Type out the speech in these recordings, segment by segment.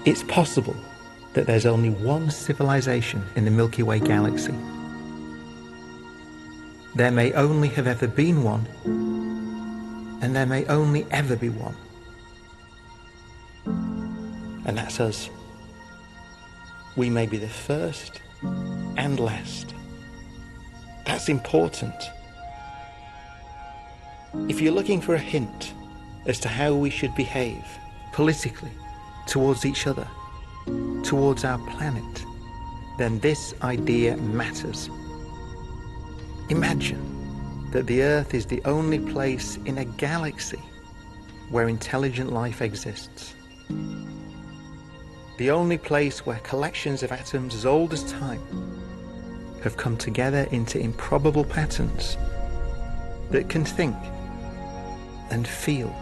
It's possible that there's only one civilization in the Milky Way galaxy. There may only have ever been one, and there may only ever be one. And that's us. We may be the first and last. That's important. If you're looking for a hint as to how we should behave politically, towards each other, towards our planet, then this idea matters. Imagine that the Earth is the only place in a galaxy where intelligent life exists. The only place where collections of atoms as old as time have come together into improbable patterns that can think and feel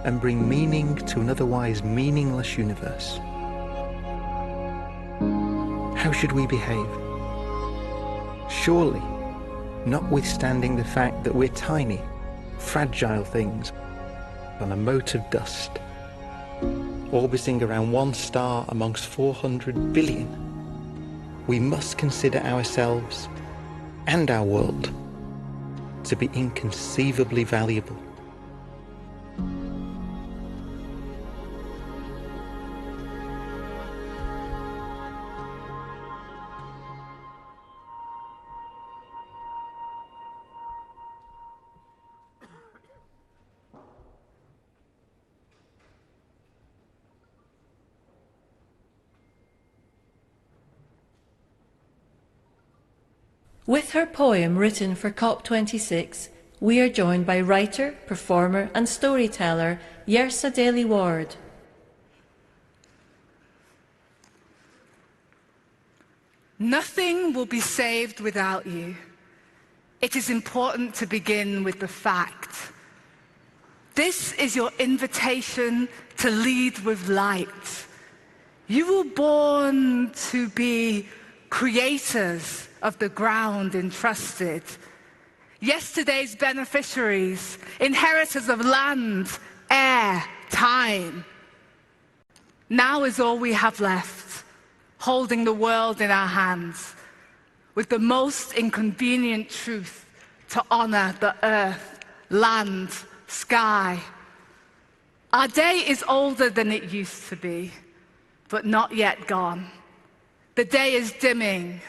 and bring meaning to an otherwise meaningless universe. How should we behave? Surely, notwithstanding the fact that we're tiny, fragile things on a mote of dust, orbiting around one star amongst 400 billion, we must consider ourselves and our world to be inconceivably valuable. With her poem written for COP26, we are joined by writer, performer and storyteller Yersa Daly Ward. Nothing will be saved without you. It is important to begin with the fact. This is your invitation to lead with light. You were born to be creators of the ground entrusted. Yesterday's beneficiaries, inheritors of land, air, time. Now is all we have left, holding the world in our hands, with the most inconvenient truth to honor the earth, land, sky. Our day is older than it used to be, but not yet gone. The day is dimming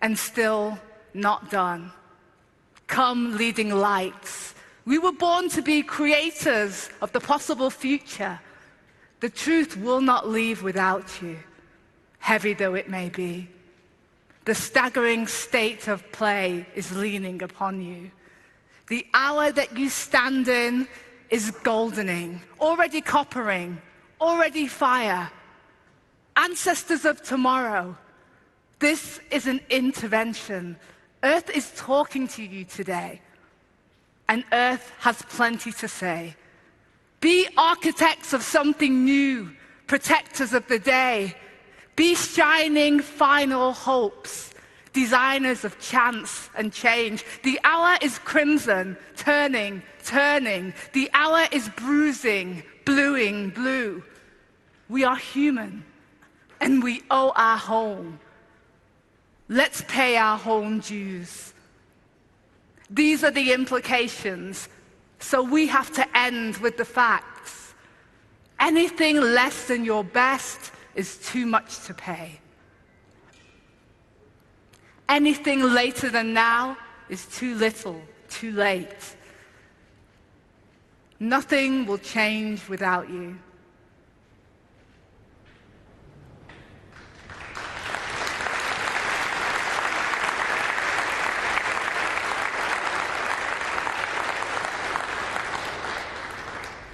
and still not done. Come, leading lights. We were born to be creators of the possible future. The truth will not leave without you, heavy though it may be. The staggering state of play is leaning upon you. The hour that you stand in is goldening, already coppering, already fire. Ancestors of tomorrow, this is an intervention. Earth is talking to you today, and Earth has plenty to say. Be architects of something new, protectors of the day. Be shining final hopes, designers of chance and change. The hour is crimson, turning, turning. The hour is bruising, bluing, blue. We are human, and we owe our home. Let's pay our home dues. These are the implications, so we have to end with the facts. Anything less than your best is too much to pay. Anything later than now is too little, too late. Nothing will change without you.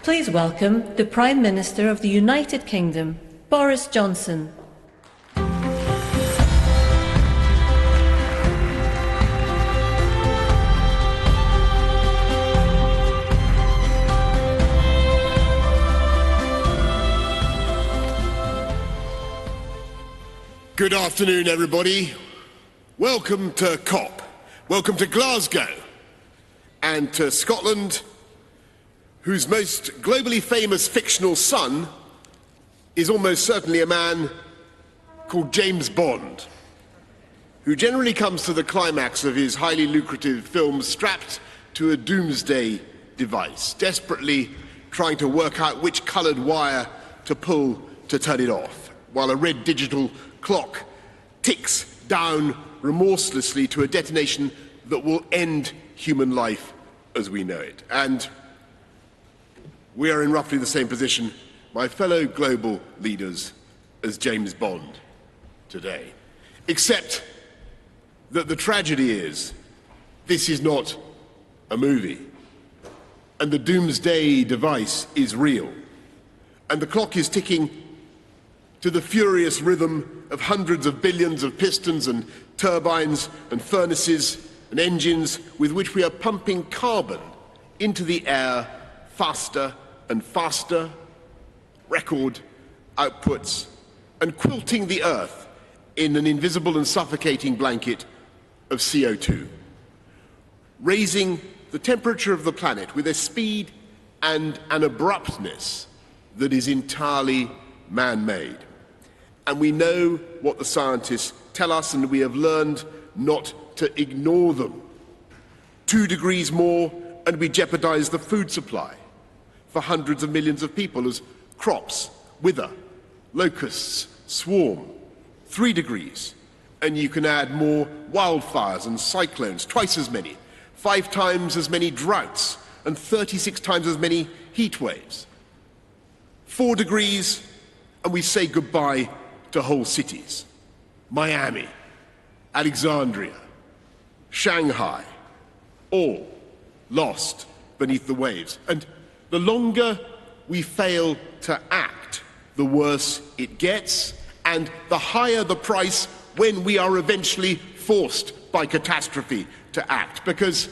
Please welcome the Prime Minister of the United Kingdom, Boris Johnson. Good afternoon, everybody. Welcome to COP. Welcome to Glasgow and to Scotland, whose most globally famous fictional son is almost certainly a man called James Bond, who generally comes to the climax of his highly lucrative films strapped to a doomsday device, desperately trying to work out which coloured wire to pull to turn it off, while a red digital clock ticks down remorselessly to a detonation that will end human life as we know it. And we are in roughly the same position, my fellow global leaders, as James Bond today. Except that the tragedy is, this is not a movie, and the doomsday device is real, and the clock is ticking to the furious rhythm of hundreds of billions of pistons and turbines and furnaces and engines with which we are pumping carbon into the air faster and faster, record outputs, and quilting the earth in an invisible and suffocating blanket of CO2, raising the temperature of the planet with a speed and an abruptness that is entirely man-made. And we know what the scientists tell us, and we have learned not to ignore them. 2 degrees more and we jeopardize the food supply for hundreds of millions of people as crops wither, locusts swarm. 3 degrees and you can add more wildfires and cyclones, twice as many, 5 times as many droughts, and 36 times as many heat waves. 4 degrees and we say goodbye to whole cities. Miami, Alexandria, Shanghai, all lost beneath the waves. And the longer we fail to act, the worse it gets, and the higher the price when we are eventually forced by catastrophe to act. Because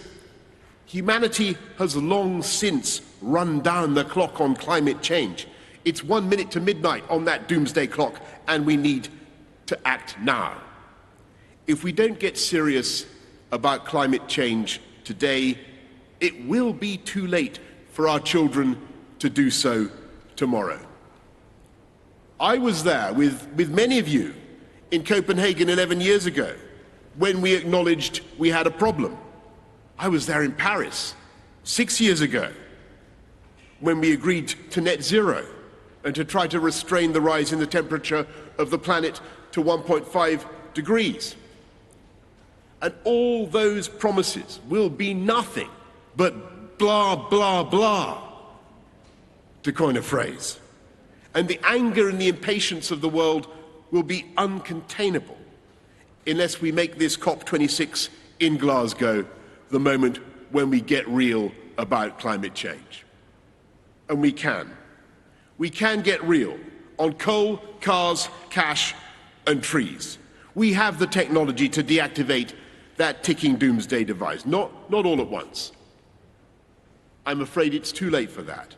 humanity has long since run down the clock on climate change. It's 1 minute to midnight on that doomsday clock, and we need to act now. If we don't get serious about climate change today, it will be too late for our children to do so tomorrow. I was there with many of you in Copenhagen 11 years ago when we acknowledged we had a problem. I was there in Paris 6 years ago when we agreed to net zero and to try to restrain the rise in the temperature of the planet to 1.5 degrees. And all those promises will be nothing but blah, blah, blah, to coin a phrase. And the anger and the impatience of the world will be uncontainable unless we make this COP26 in Glasgow the moment when we get real about climate change. And we can. We can get real on coal, cars, cash, and trees. We have the technology to deactivate that ticking doomsday device, not all at once. I'm afraid it's too late for that.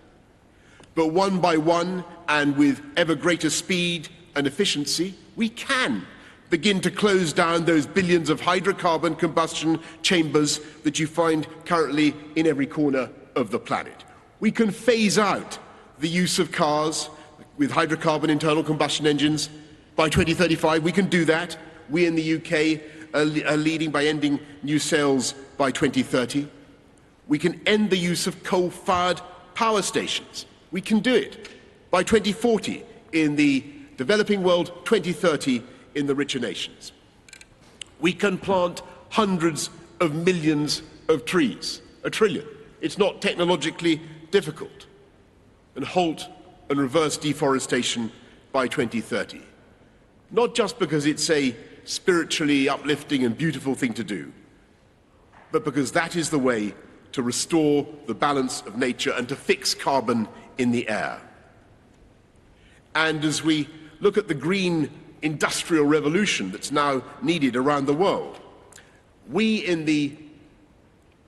But one by one, and with ever greater speed and efficiency, we can begin to close down those billions of hydrocarbon combustion chambers that you find currently in every corner of the planet. We can phase out the use of cars with hydrocarbon internal combustion engines. By 2035, we can do that. We in the UK are leading by ending new sales by 2030. We can end the use of coal-fired power stations. We can do it by 2040 in the developing world, 2030 in the richer nations. We can plant hundreds of millions of trees, 1 trillion. It's not technologically difficult. And halt and reverse deforestation by 2030. Not just because it's a spiritually uplifting and beautiful thing to do, but because that is the way to restore the balance of nature and to fix carbon in the air. And as we look at the green industrial revolution that's now needed around the world, we in the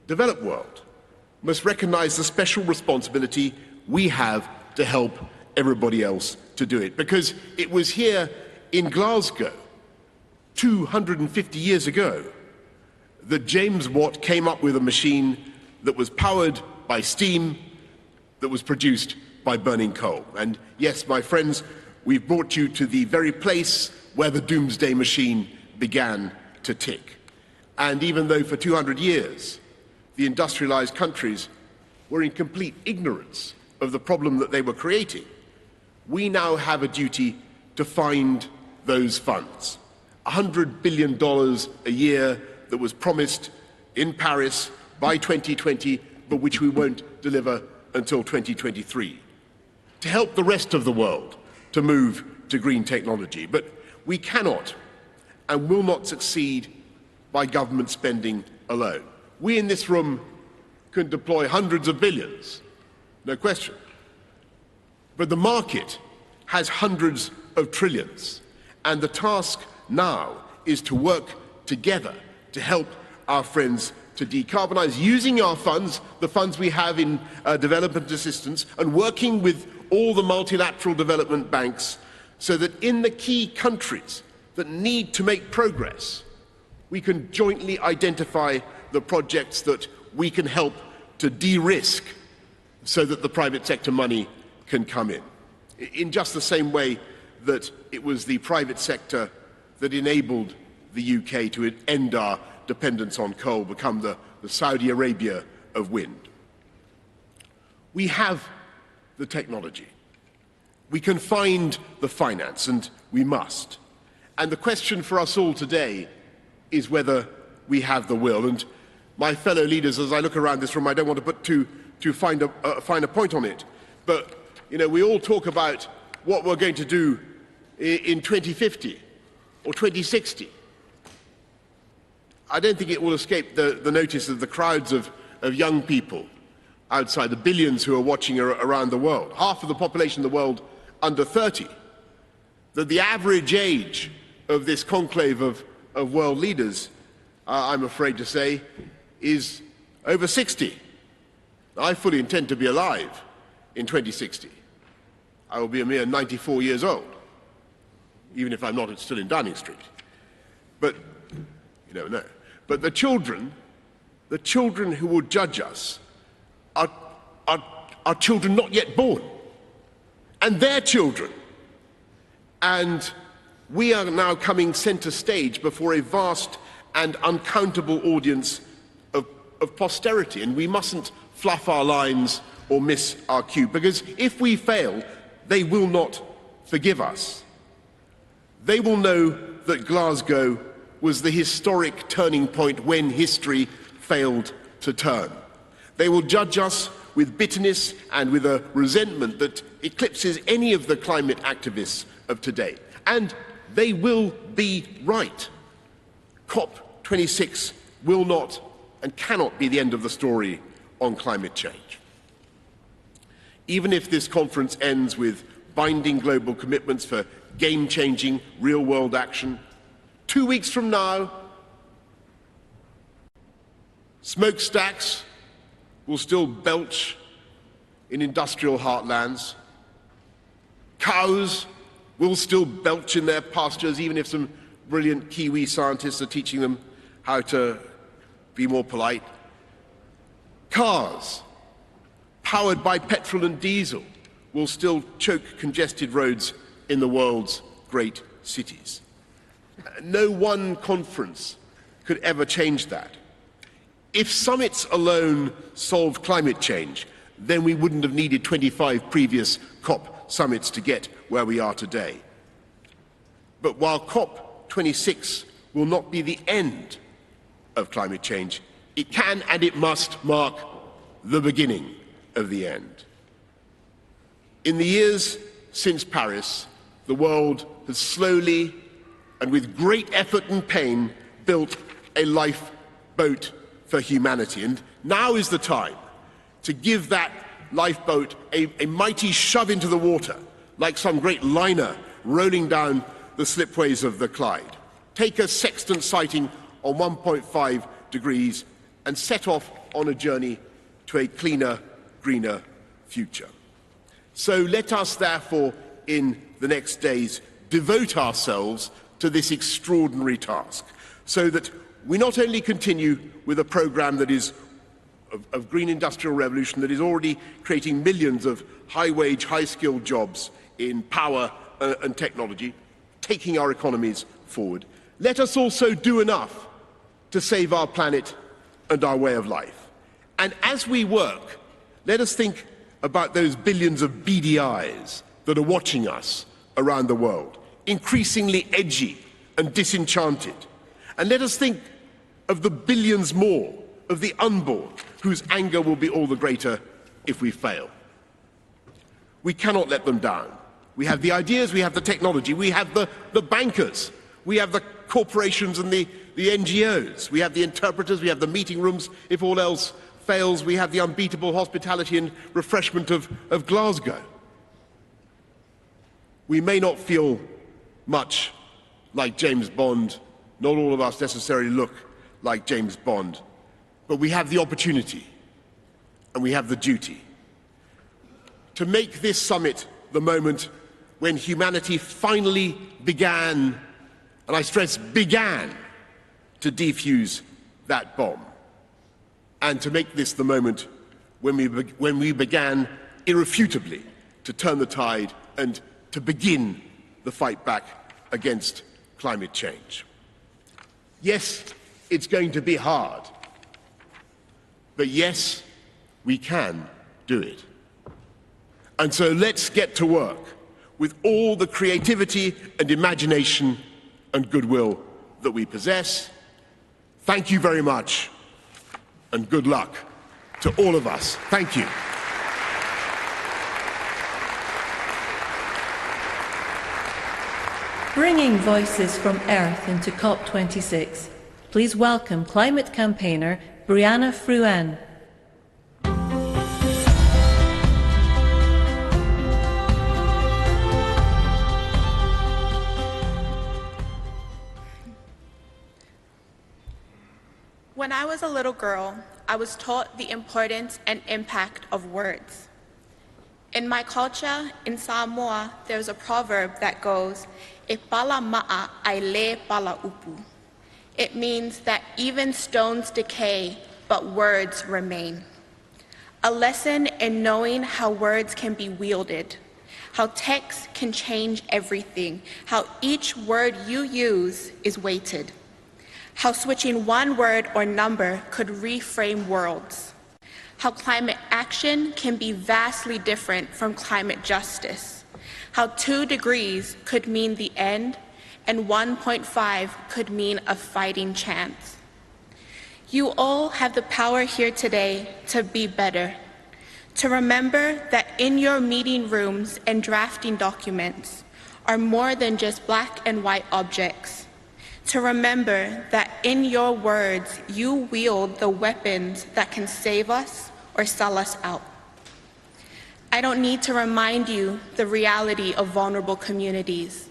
developed world must recognize the special responsibility we have to help everybody else to do it. Because it was here in Glasgow 250 years ago that James Watt came up with a machine that was powered by steam, that was produced by burning coal. And yes, my friends, we've brought you to the very place where the doomsday machine began to tick. And even though for 200 years the industrialized countries were in complete ignorance of the problem that they were creating, we now have a duty to find those funds. $100 billion a year that was promised in Paris by 2020, but which we won't deliver until 2023, to help the rest of the world to move to green technology. But we cannot and will not succeed by government spending alone. We in this room can deploy hundreds of billions, no question. But the market has hundreds of trillions, and the task now is to work together to help our friends to decarbonize, using our funds, the funds we have in development assistance, and working with all the multilateral development banks so that in the key countries that need to make progress, we can jointly identify the projects that we can help to de-risk so that the private sector money can come in just the same way that it was the private sector that enabled the UK to end our dependence on coal, become the Saudi Arabia of wind. We have the technology. We can find the finance, and we must. And the question for us all today is whether we have the will. And my fellow leaders, as I look around this room, I don't want to put too fine a point on it, but we all talk about what we're going to do in 2050 or 2060. I don't think it will escape the notice of the crowds of young people outside, the billions who are watching around the world, half of the population of the world under 30, that the average age of this conclave of world leaders, I'm afraid to say, is over 60. I fully intend to be alive in 2060. I will be a mere 94 years old, even if I'm not still in Downing Street. But you never know. But the children who will judge us are children not yet born, and their children. And we are now coming center stage before a vast and uncountable audience of posterity, and we mustn't fluff our lines or miss our cue, because if we fail, they will not forgive us. They will know that Glasgow was the historic turning point when history failed to turn. They will judge us with bitterness and with a resentment that eclipses any of the climate activists of today. And they will be right. COP26 will not and cannot be the end of the story on climate change. Even if this conference ends with binding global commitments for game-changing, real-world action, 2 weeks from now, smokestacks will still belch in industrial heartlands. Cows will still belch in their pastures, even if some brilliant Kiwi scientists are teaching them how to be more polite. Cars, powered by petrol and diesel, will still choke congested roads in the world's great cities. No one conference could ever change that. If summits alone solved climate change, then we wouldn't have needed 25 previous COP summits to get where we are today. But while COP26 will not be the end of climate change, it can and it must mark the beginning of the end. In the years since Paris, the world has slowly and with great effort and pain built a lifeboat for humanity. And now is the time to give that lifeboat a mighty shove into the water, like some great liner rolling down the slipways of the Clyde. Take a sextant sighting on 1.5 degrees and set off on a journey to a cleaner, greener future. So let us therefore, in the next days, devote ourselves to this extraordinary task, so that we not only continue with a programme that is of green industrial revolution that is already creating millions of high-wage, high-skilled jobs in power and technology, taking our economies forward, let us also do enough to save our planet and our way of life. And as we work, let us think about those billions of beady eyes that are watching us around the world, increasingly edgy and disenchanted. And let us think of the billions more of the unborn, whose anger will be all the greater if we fail. We cannot let them down. We have the ideas, we have the technology, we have the bankers, we have the corporations and the NGOs, we have the interpreters, we have the meeting rooms. If all else fails, we have the unbeatable hospitality and refreshment of Glasgow. We may not feel much like James Bond, not all of us necessarily look like James Bond, but we have the opportunity and we have the duty to make this summit the moment when humanity finally began, and I stress began, to defuse that bomb. And to make this the moment when we began irrefutably to turn the tide and to begin the fight back against climate change. Yes, it's going to be hard, but yes, we can do it. And so let's get to work with all the creativity and imagination and goodwill that we possess. Thank you very much, and good luck to all of us. Thank you. Bringing voices from Earth into COP26, please welcome climate campaigner Brianna Fruin. When I was a little girl, I was taught the importance and impact of words. In my culture, in Samoa, there's a proverb that goes, "E pala ma'a ai le pala upu." It means that even stones decay, but words remain. A lesson in knowing how words can be wielded, how text can change everything, how each word you use is weighted, how switching one word or number could reframe worlds, how climate action can be vastly different from climate justice, how 2 degrees could mean the end and 1.5 could mean a fighting chance. You all have the power here today to be better, to remember that in your meeting rooms and drafting documents are more than just black and white objects, to remember that in your words you wield the weapons that can save us or sell us out. I don't need to remind you the reality of vulnerable communities.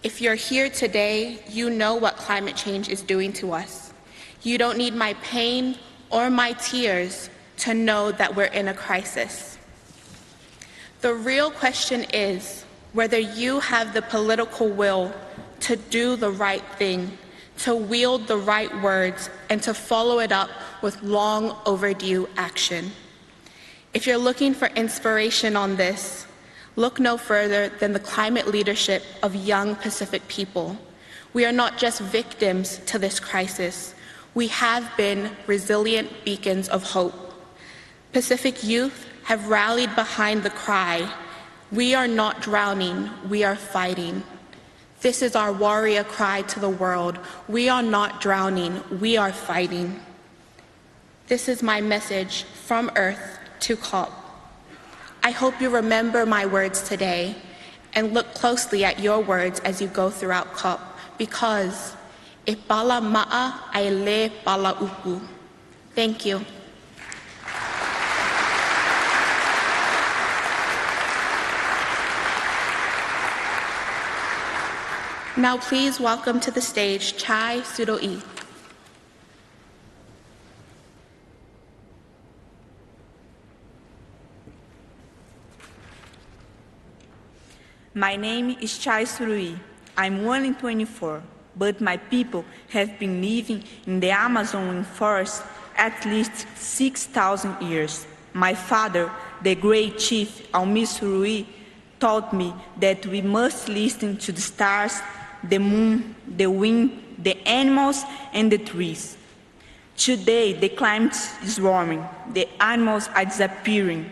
If you're here today, you know what climate change is doing to us. You don't need my pain or my tears to know that we're in a crisis. The real question is whether you have the political will to do the right thing, to wield the right words, and to follow it up with long overdue action. If you're looking for inspiration on this, look no further than the climate leadership of young Pacific people. We are not just victims to this crisis. We have been resilient beacons of hope. Pacific youth have rallied behind the cry, "We are not drowning, we are fighting." This is our warrior cry to the world. We are not drowning, we are fighting. This is my message from Earth to COP. I hope you remember my words today and look closely at your words as you go throughout COP, because e pala ma'a ai le pala upu. Thank you. Now please welcome to the stage Chai Sudoi. My name is Chai Surui. I'm 1 in 24, but my people have been living in the Amazon forest at least 6,000 years. My father, the great chief Almi Surui, taught me that we must listen to the stars, the moon, the wind, the animals, and the trees. Today, the climate is warming, the animals are disappearing,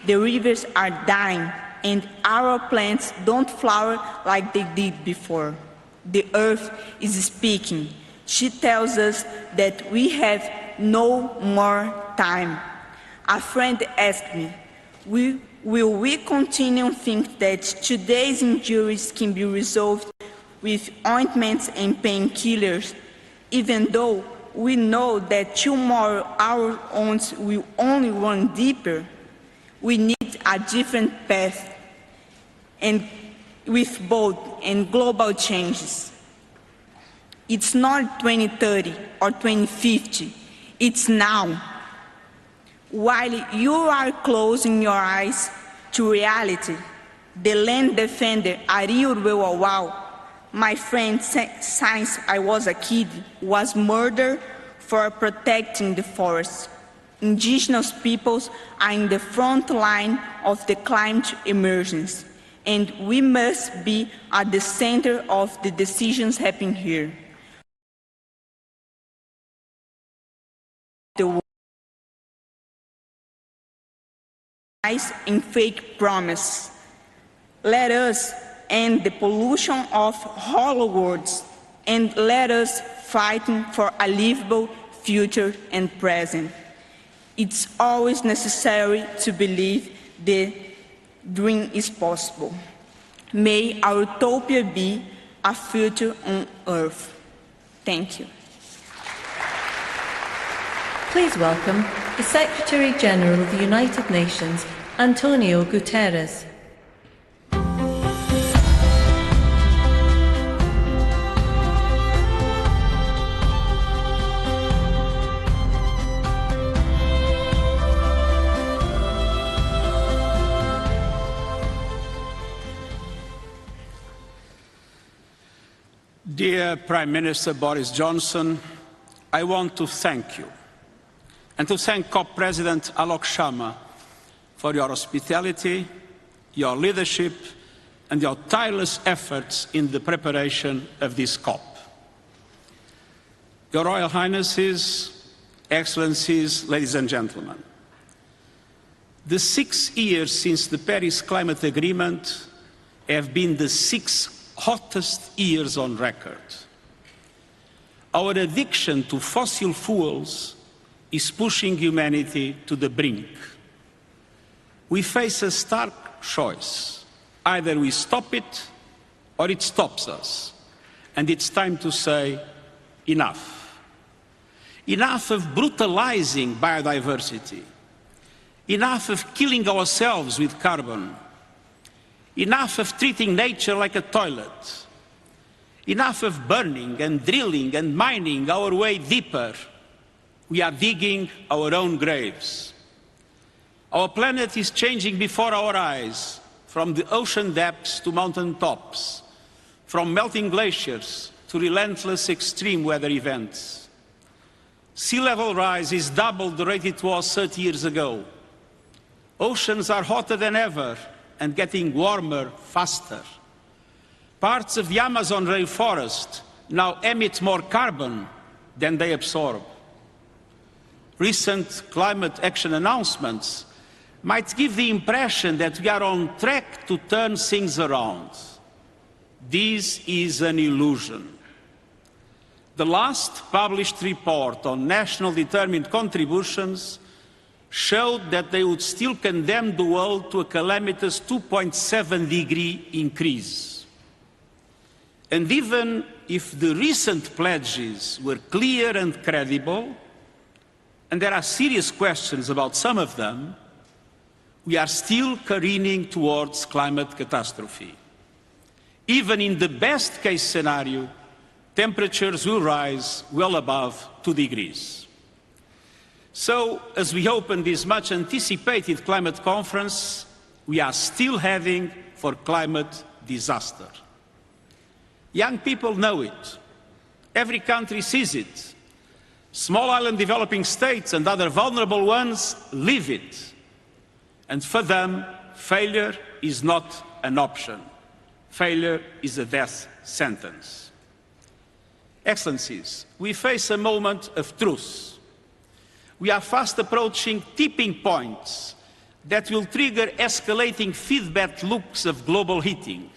the rivers are dying, and our plants don't flower like they did before. The earth is speaking. She tells us that we have no more time. A friend asked me, will we continue to think that today's injuries can be resolved with ointments and painkillers, even though we know that tomorrow our wounds will only run deeper? We need a different path, and with bold and global changes. It's not 2030 or 2050, it's now. While you are closing your eyes to reality, the land defender Ariel Wewawau, my friend since I was a kid, was murdered for protecting the forest. Indigenous peoples are in the front line of the climate emergency, and we must be at the center of the decisions happening here. The lies and fake promise. Let us end the pollution of hollow words, and let us fight for a livable future and present. It's always necessary to believe the dream is possible. May our utopia be a future on earth. Thank you. Please welcome the Secretary General of the United Nations, Antonio Guterres. Dear Prime Minister Boris Johnson, I want to thank you and to thank COP President Alok Sharma for your hospitality, your leadership and your tireless efforts in the preparation of this COP. Your Royal Highnesses, Excellencies, ladies and gentlemen, the 6 years since the Paris Climate Agreement have been the 6 hottest years on record. Our addiction to fossil fuels is pushing humanity to the brink. We face a stark choice. Either we stop it or it stops us. And it's time to say enough. Enough of brutalizing biodiversity. Enough of killing ourselves with carbon. Enough of treating nature like a toilet. Enough of burning and drilling and mining our way deeper. We are digging our own graves. Our planet is changing before our eyes, from the ocean depths to mountain tops, from melting glaciers to relentless extreme weather events. Sea level rise is double the rate it was 30 years ago. Oceans are hotter than ever and getting warmer faster. Parts of the Amazon rainforest now emit more carbon than they absorb. Recent climate action announcements might give the impression that we are on track to turn things around. This is an illusion. The last published report on national determined contributions showed that they would still condemn the world to a calamitous 2.7-degree increase. And even if the recent pledges were clear and credible, and there are serious questions about some of them, we are still careening towards climate catastrophe. Even in the best-case scenario, temperatures will rise well above 2 degrees. So, as we open this much-anticipated climate conference, we are still heading for climate disaster. Young people know it. Every country sees it. Small island developing states and other vulnerable ones live it. And for them, failure is not an option. Failure is a death sentence. Excellencies, we face a moment of truth. We are fast approaching tipping points that will trigger escalating feedback loops of global heating.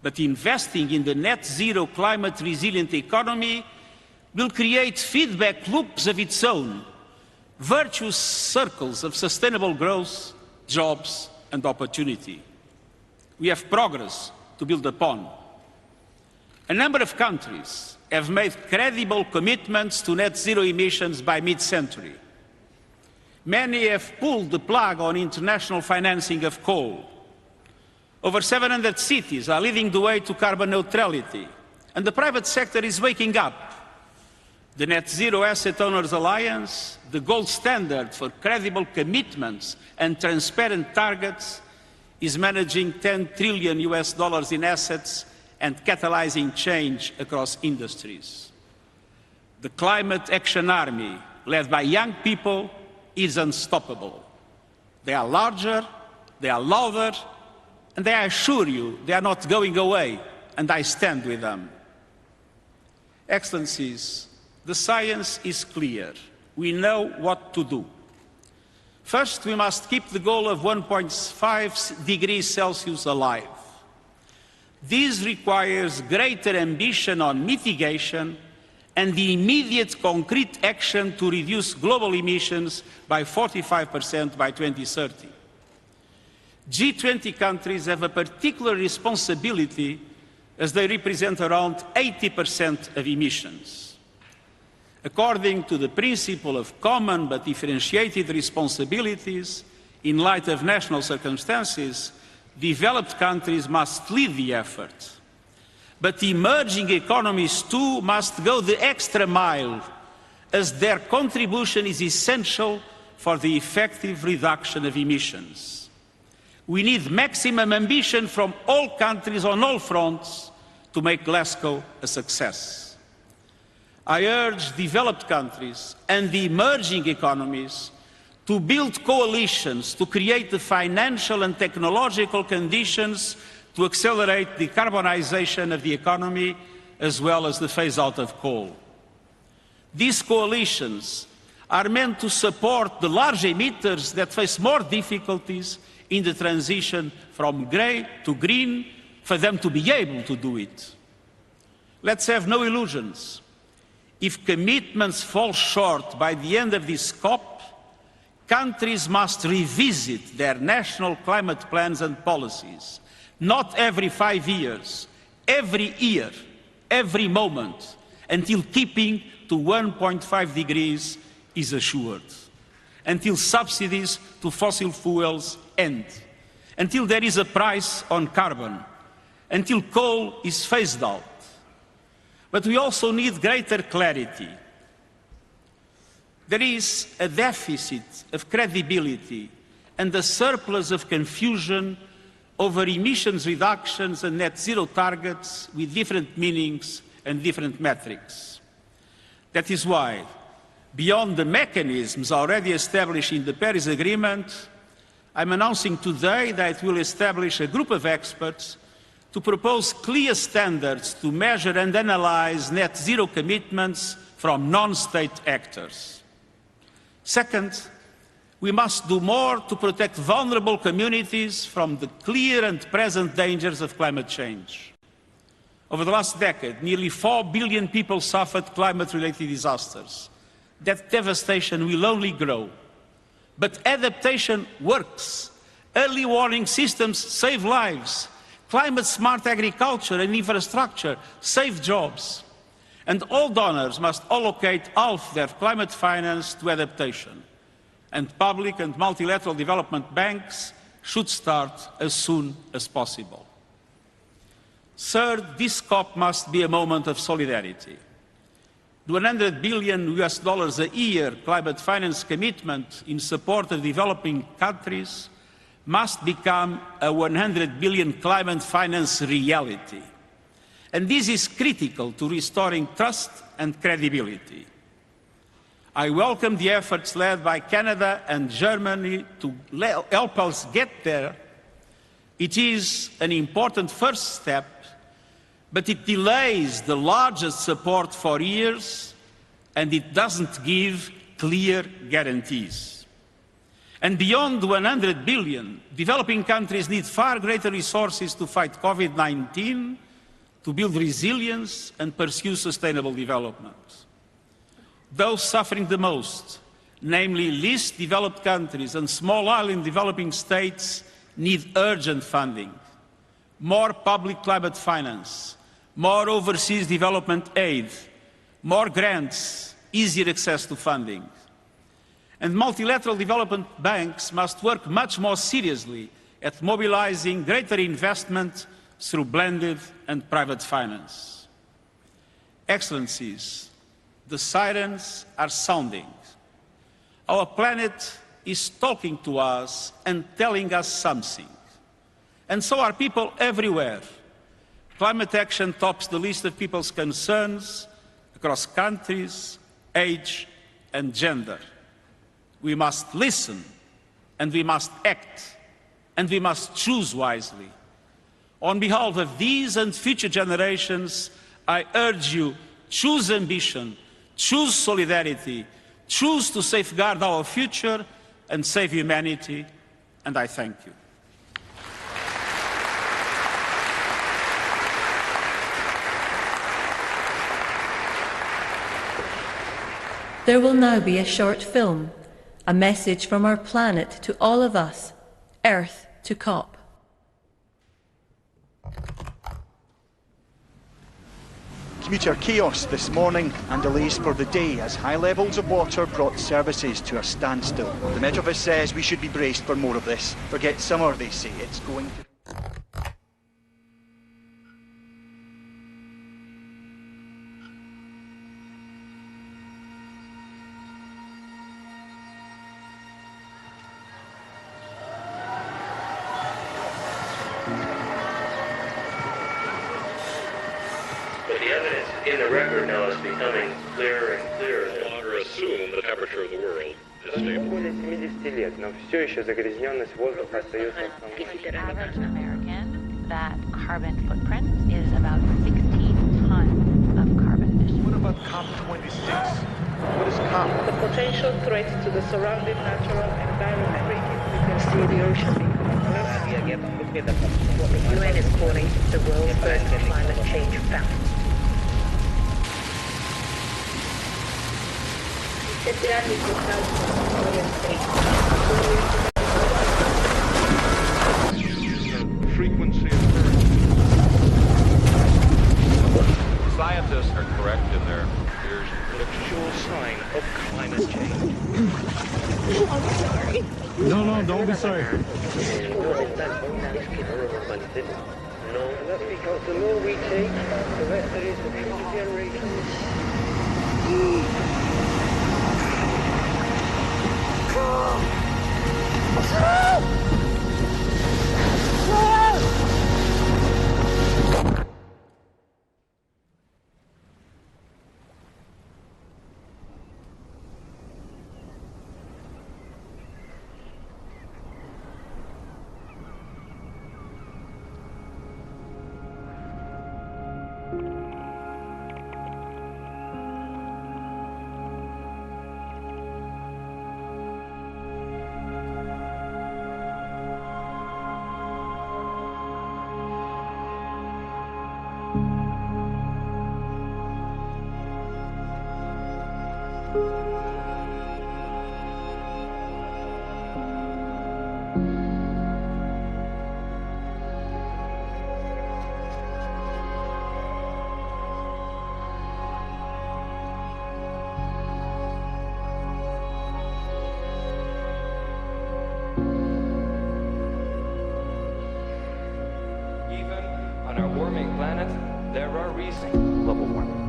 But investing in the net zero climate resilient economy will create feedback loops of its own, virtuous circles of sustainable growth, jobs and opportunity. We have progress to build upon. A number of countries have made credible commitments to net zero emissions by mid-century. Many have pulled the plug on international financing of coal. Over 700 cities are leading the way to carbon neutrality, and the private sector is waking up. The Net Zero Asset Owners Alliance, the gold standard for credible commitments and transparent targets, is managing $10 trillion in assets and catalyzing change across industries. The Climate Action Army, led by young people, is unstoppable. They are larger, they are louder, and I assure you they are not going away, and I stand with them. Excellencies, the science is clear. We know what to do. First, we must keep the goal of 1.5 degrees Celsius alive. This requires greater ambition on mitigation and the immediate concrete action to reduce global emissions by 45% by 2030. G20 countries have a particular responsibility as they represent around 80% of emissions. According to the principle of common but differentiated responsibilities, in light of national circumstances, developed countries must lead the effort. But emerging economies too must go the extra mile, as their contribution is essential for the effective reduction of emissions. We need maximum ambition from all countries on all fronts to make Glasgow a success. I urge developed countries and the emerging economies to build coalitions to create the financial and technological conditions to accelerate the decarbonization of the economy as well as the phase-out of coal. These coalitions are meant to support the large emitters that face more difficulties in the transition from grey to green, for them to be able to do it. Let's have no illusions. If commitments fall short by the end of this COP, countries must revisit their national climate plans and policies, not every 5 years, every year, every moment, until keeping to 1.5 degrees is assured, until subsidies to fossil fuels end, until there is a price on carbon, until coal is phased out. But we also need greater clarity. There is a deficit of credibility and a surplus of confusion over emissions reductions and net zero targets with different meanings and different metrics. That is why, beyond the mechanisms already established in the Paris Agreement, I'm announcing today that we'll establish a group of experts to propose clear standards to measure and analyze net zero commitments from non-state actors. Second, we must do more to protect vulnerable communities from the clear and present dangers of climate change. Over the last decade, nearly 4 billion people suffered climate-related disasters. That devastation will only grow. But adaptation works. Early warning systems save lives. Climate-smart agriculture and infrastructure save jobs. And all donors must allocate half their climate finance to adaptation. And public and multilateral development banks should start as soon as possible. Third, this COP must be a moment of solidarity. The $100 billion a year climate finance commitment in support of developing countries must become a 100 billion climate finance reality. And this is critical to restoring trust and credibility. I welcome the efforts led by Canada and Germany to help us get there, It is an important first step, but it delays the largest support for years, and it doesn't give clear guarantees. And beyond 100 billion, developing countries need far greater resources to fight COVID-19, to build resilience and pursue sustainable development. Those suffering the most, namely least developed countries and small island developing states, need urgent funding, more public climate finance, more overseas development aid, more grants, easier access to funding. And multilateral development banks must work much more seriously at mobilizing greater investment through blended and private finance. Excellencies, the sirens are sounding. Our planet is talking to us and telling us something. And so are people everywhere. Climate action tops the list of people's concerns across countries, age, and gender. We must listen, and we must act, and we must choose wisely. On behalf of these and future generations, I urge you, choose ambition, choose solidarity, choose to safeguard our future and save humanity, and I thank you. There will now be a short film, a message from our planet to all of us, Earth to COP. Commuter chaos this morning and delays for the day as high levels of water brought services to a standstill. The Met Office says we should be braced for more of this. Forget summer, they say. It's going to... But the evidence in the record now is becoming clearer and clearer. No longer assume the temperature of the world is stable. Более 70 лет, но все еще загрязненность воздуха остается основной. Average American, that carbon footprint is about 16 tons of carbon emissions. What about COP26? What is COP? The potential threats to the surrounding natural environment. You can see the ocean becoming the UN is calling the world's first climate change fountain. Frequency of Scientists are correct in their fears. The sure sign of climate change. I'm sorry. No, don't be sorry. No, that's because the more we take, the less there is for future generations. On our warming planet, there are reasons. Global warming.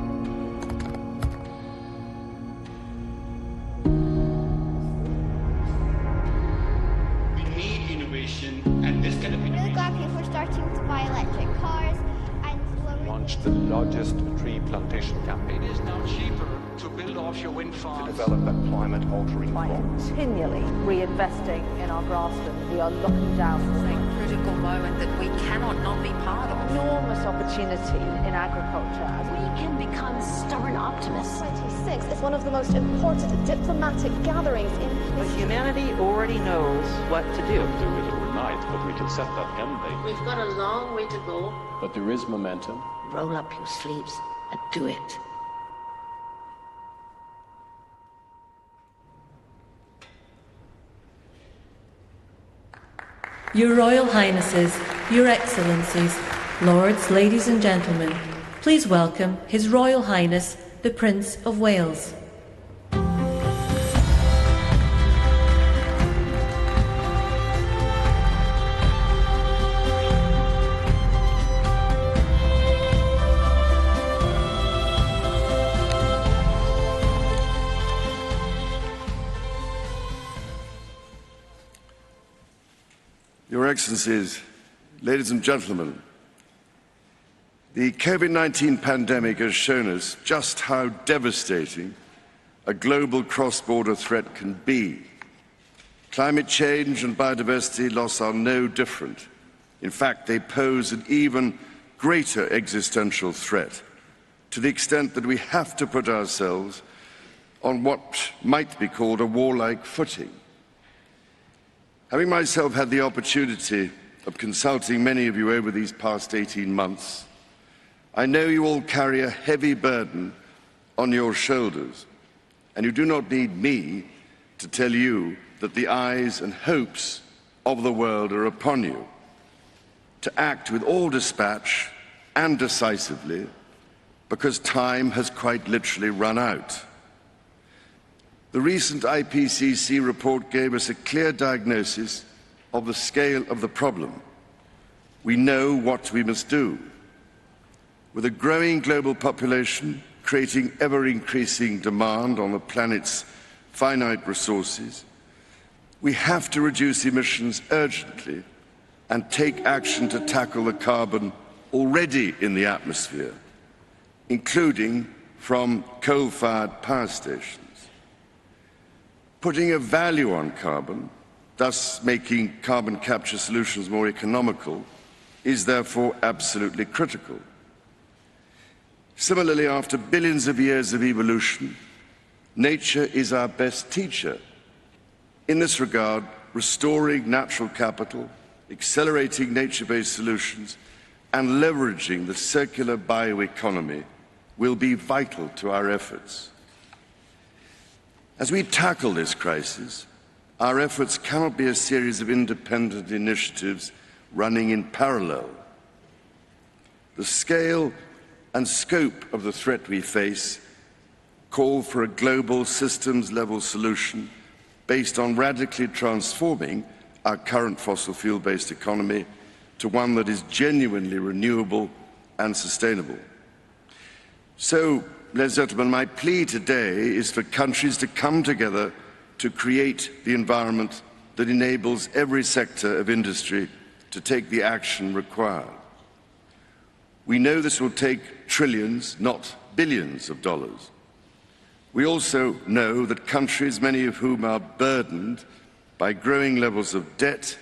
We need innovation, and this kind of I'm really glad people are starting to buy electric cars and launched the largest tree plantation campaign. It is now cheaper to build offshore wind farms. To develop a climate-altering crop. Continually reinvesting in our grasslands. We are locking down a critical moment that cannot not be part of. Enormous opportunity in agriculture. We can become stubborn optimists. COP26 is one of the most important diplomatic gatherings in history. But humanity already knows what to do. We can do it overnight, but we can set that end date. We've got a long way to go. But there is momentum. Roll up your sleeves and do it. Your Royal Highnesses, Your Excellencies, Lords, Ladies and Gentlemen, please welcome His Royal Highness, the Prince of Wales. Your Excellencies, ladies and gentlemen, the COVID-19 pandemic has shown us just how devastating a global cross-border threat can be. Climate change and biodiversity loss are no different. In fact, they pose an even greater existential threat, to the extent that we have to put ourselves on what might be called a warlike footing. Having myself had the opportunity of consulting many of you over these past 18 months, I know you all carry a heavy burden on your shoulders, and you do not need me to tell you that the eyes and hopes of the world are upon you, to act with all dispatch and decisively, because time has quite literally run out. The recent IPCC report gave us a clear diagnosis of the scale of the problem. We know what we must do. With a growing global population creating ever-increasing demand on the planet's finite resources, we have to reduce emissions urgently and take action to tackle the carbon already in the atmosphere, including from coal-fired power stations. Putting a value on carbon, thus making carbon capture solutions more economical, is therefore absolutely critical. Similarly, after billions of years of evolution, nature is our best teacher. In this regard, restoring natural capital, accelerating nature-based solutions, and leveraging the circular bioeconomy will be vital to our efforts. As we tackle this crisis, our efforts cannot be a series of independent initiatives running in parallel. The scale and scope of the threat we face call for a global systems-level solution based on radically transforming our current fossil fuel-based economy to one that is genuinely renewable and sustainable. So, ladies and gentlemen, my plea today is for countries to come together to create the environment that enables every sector of industry to take the action required. We know this will take trillions, not billions of dollars. We also know that countries, many of whom are burdened by growing levels of debt,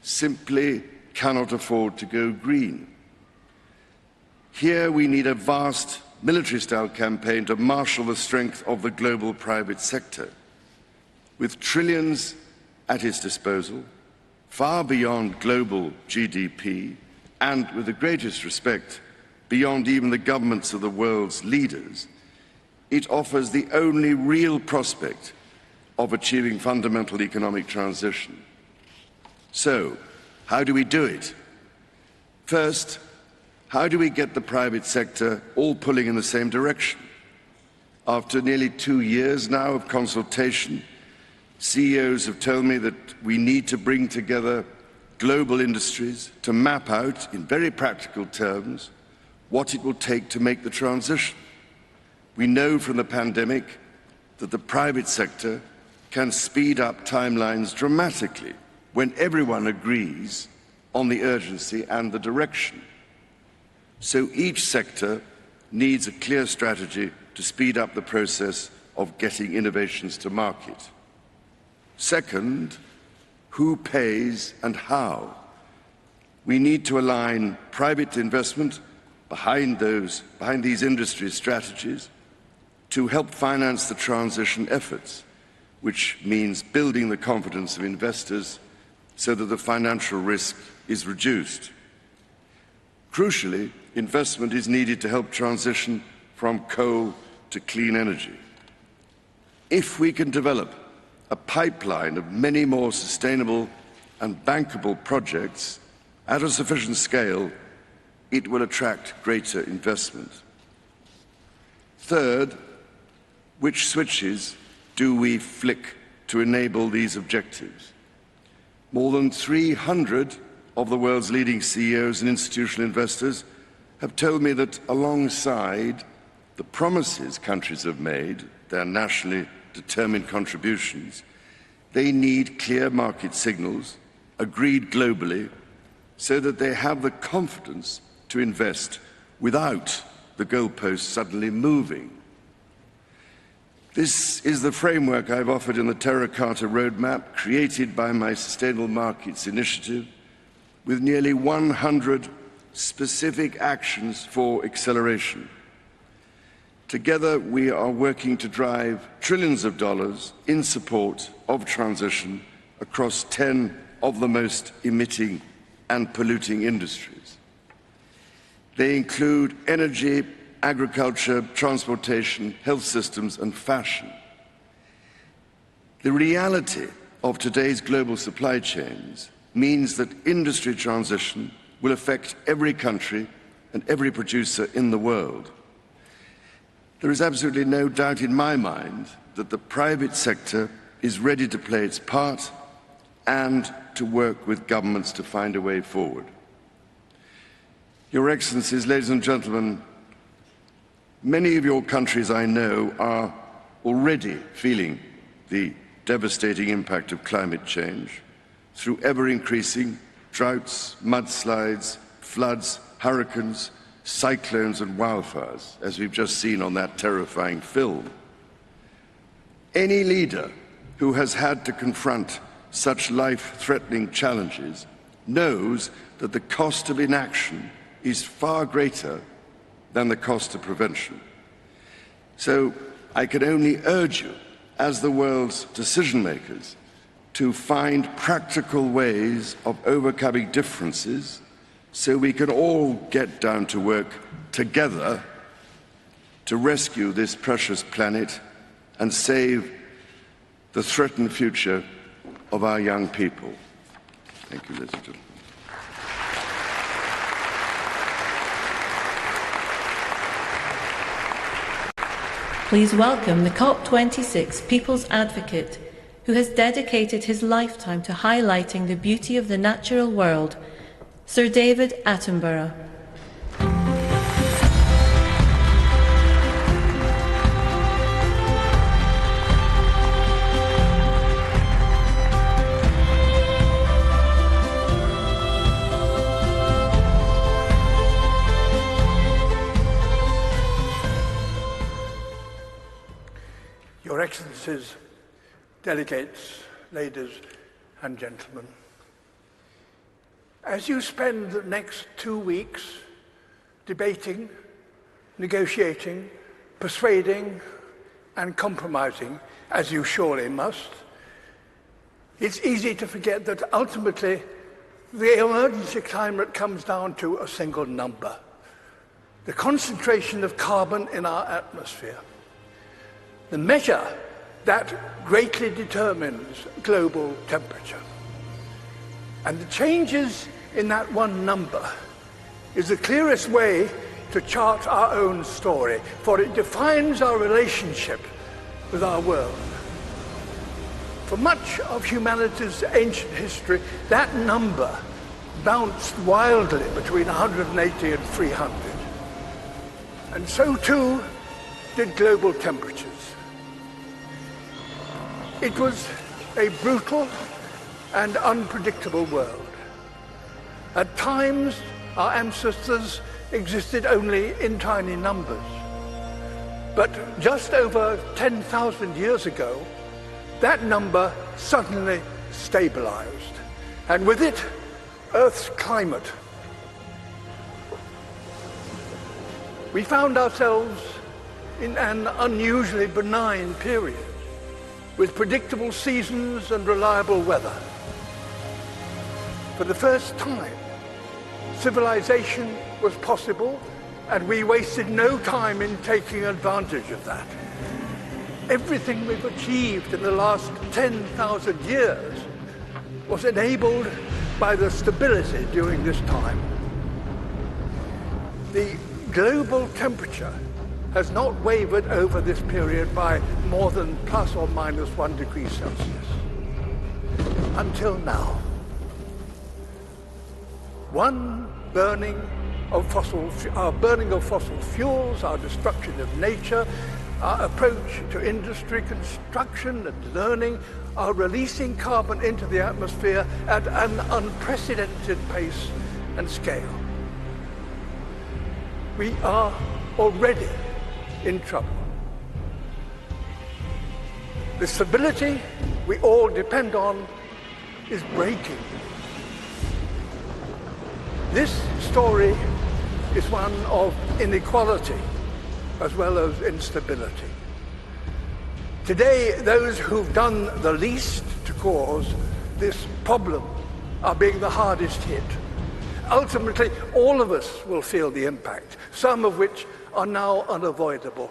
simply cannot afford to go green. Here we need a vast military-style campaign to marshal the strength of the global private sector. With trillions at its disposal, far beyond global GDP, and with the greatest respect, beyond even the governments of the world's leaders, it offers the only real prospect of achieving fundamental economic transition. So, how do we do it? First, how do we get the private sector all pulling in the same direction? After nearly 2 years now of consultation, CEOs have told me that we need to bring together global industries to map out, in very practical terms, what it will take to make the transition. We know from the pandemic that the private sector can speed up timelines dramatically when everyone agrees on the urgency and the direction. So each sector needs a clear strategy to speed up the process of getting innovations to market. Second, who pays and how? We need to align private investment behind these industry strategies to help finance the transition efforts, which means building the confidence of investors so that the financial risk is reduced. Crucially, investment is needed to help transition from coal to clean energy. If we can develop a pipeline of many more sustainable and bankable projects at a sufficient scale, it will attract greater investment. Third, which switches do we flick to enable these objectives? More than 300 of the world's leading CEOs and institutional investors have told me that alongside the promises countries have made, their nationally determined contributions, they need clear market signals, agreed globally, so that they have the confidence to invest without the goalposts suddenly moving. This is the framework I've offered in the Terracotta Roadmap, created by my Sustainable Markets Initiative, with nearly 100 specific actions for acceleration. Together, we are working to drive trillions of dollars in support of transition across 10 of the most emitting and polluting industries. They include energy, agriculture, transportation, health systems, and fashion. The reality of today's global supply chains means that industry transition will affect every country and every producer in the world. There is absolutely no doubt in my mind that the private sector is ready to play its part and to work with governments to find a way forward. Your Excellencies, ladies and gentlemen, many of your countries, I know, are already feeling the devastating impact of climate change through ever-increasing droughts, mudslides, floods, hurricanes, cyclones and wildfires, as we've just seen on that terrifying film. Any leader who has had to confront such life-threatening challenges knows that the cost of inaction is far greater than the cost of prevention. So I can only urge you, as the world's decision makers, to find practical ways of overcoming differences so we can all get down to work together to rescue this precious planet and save the threatened future of our young people. Thank you, ladies and gentlemen. Please welcome the COP26 People's Advocate, who has dedicated his lifetime to highlighting the beauty of the natural world, Sir David Attenborough. Your Excellencies, delegates, ladies and gentlemen, as you spend the next 2 weeks debating, negotiating, persuading and compromising, as you surely must, it's easy to forget that ultimately the emergency climate comes down to a single number: the concentration of carbon in our atmosphere. The measure that greatly determines global temperature. And the changes in that one number is the clearest way to chart our own story, for it defines our relationship with our world. For much of humanity's ancient history, that number bounced wildly between 180 and 300. And so too did global temperatures. It was a brutal and unpredictable world. At times, our ancestors existed only in tiny numbers. But just over 10,000 years ago, that number suddenly stabilized. And with it, Earth's climate. We found ourselves in an unusually benign period, with predictable seasons and reliable weather. For the first time, civilization was possible, and we wasted no time in taking advantage of that. Everything we've achieved in the last 10,000 years was enabled by the stability during this time. The global temperature has not wavered over this period by more than plus or minus 1 degree Celsius. Until now. Our burning of fossil fuels, our destruction of nature, our approach to industry, construction and learning are releasing carbon into the atmosphere at an unprecedented pace and scale. We are already in trouble. The stability we all depend on is breaking. This story is one of inequality as well as instability. Today, those who've done the least to cause this problem are being the hardest hit. Ultimately, all of us will feel the impact, some of which are now unavoidable.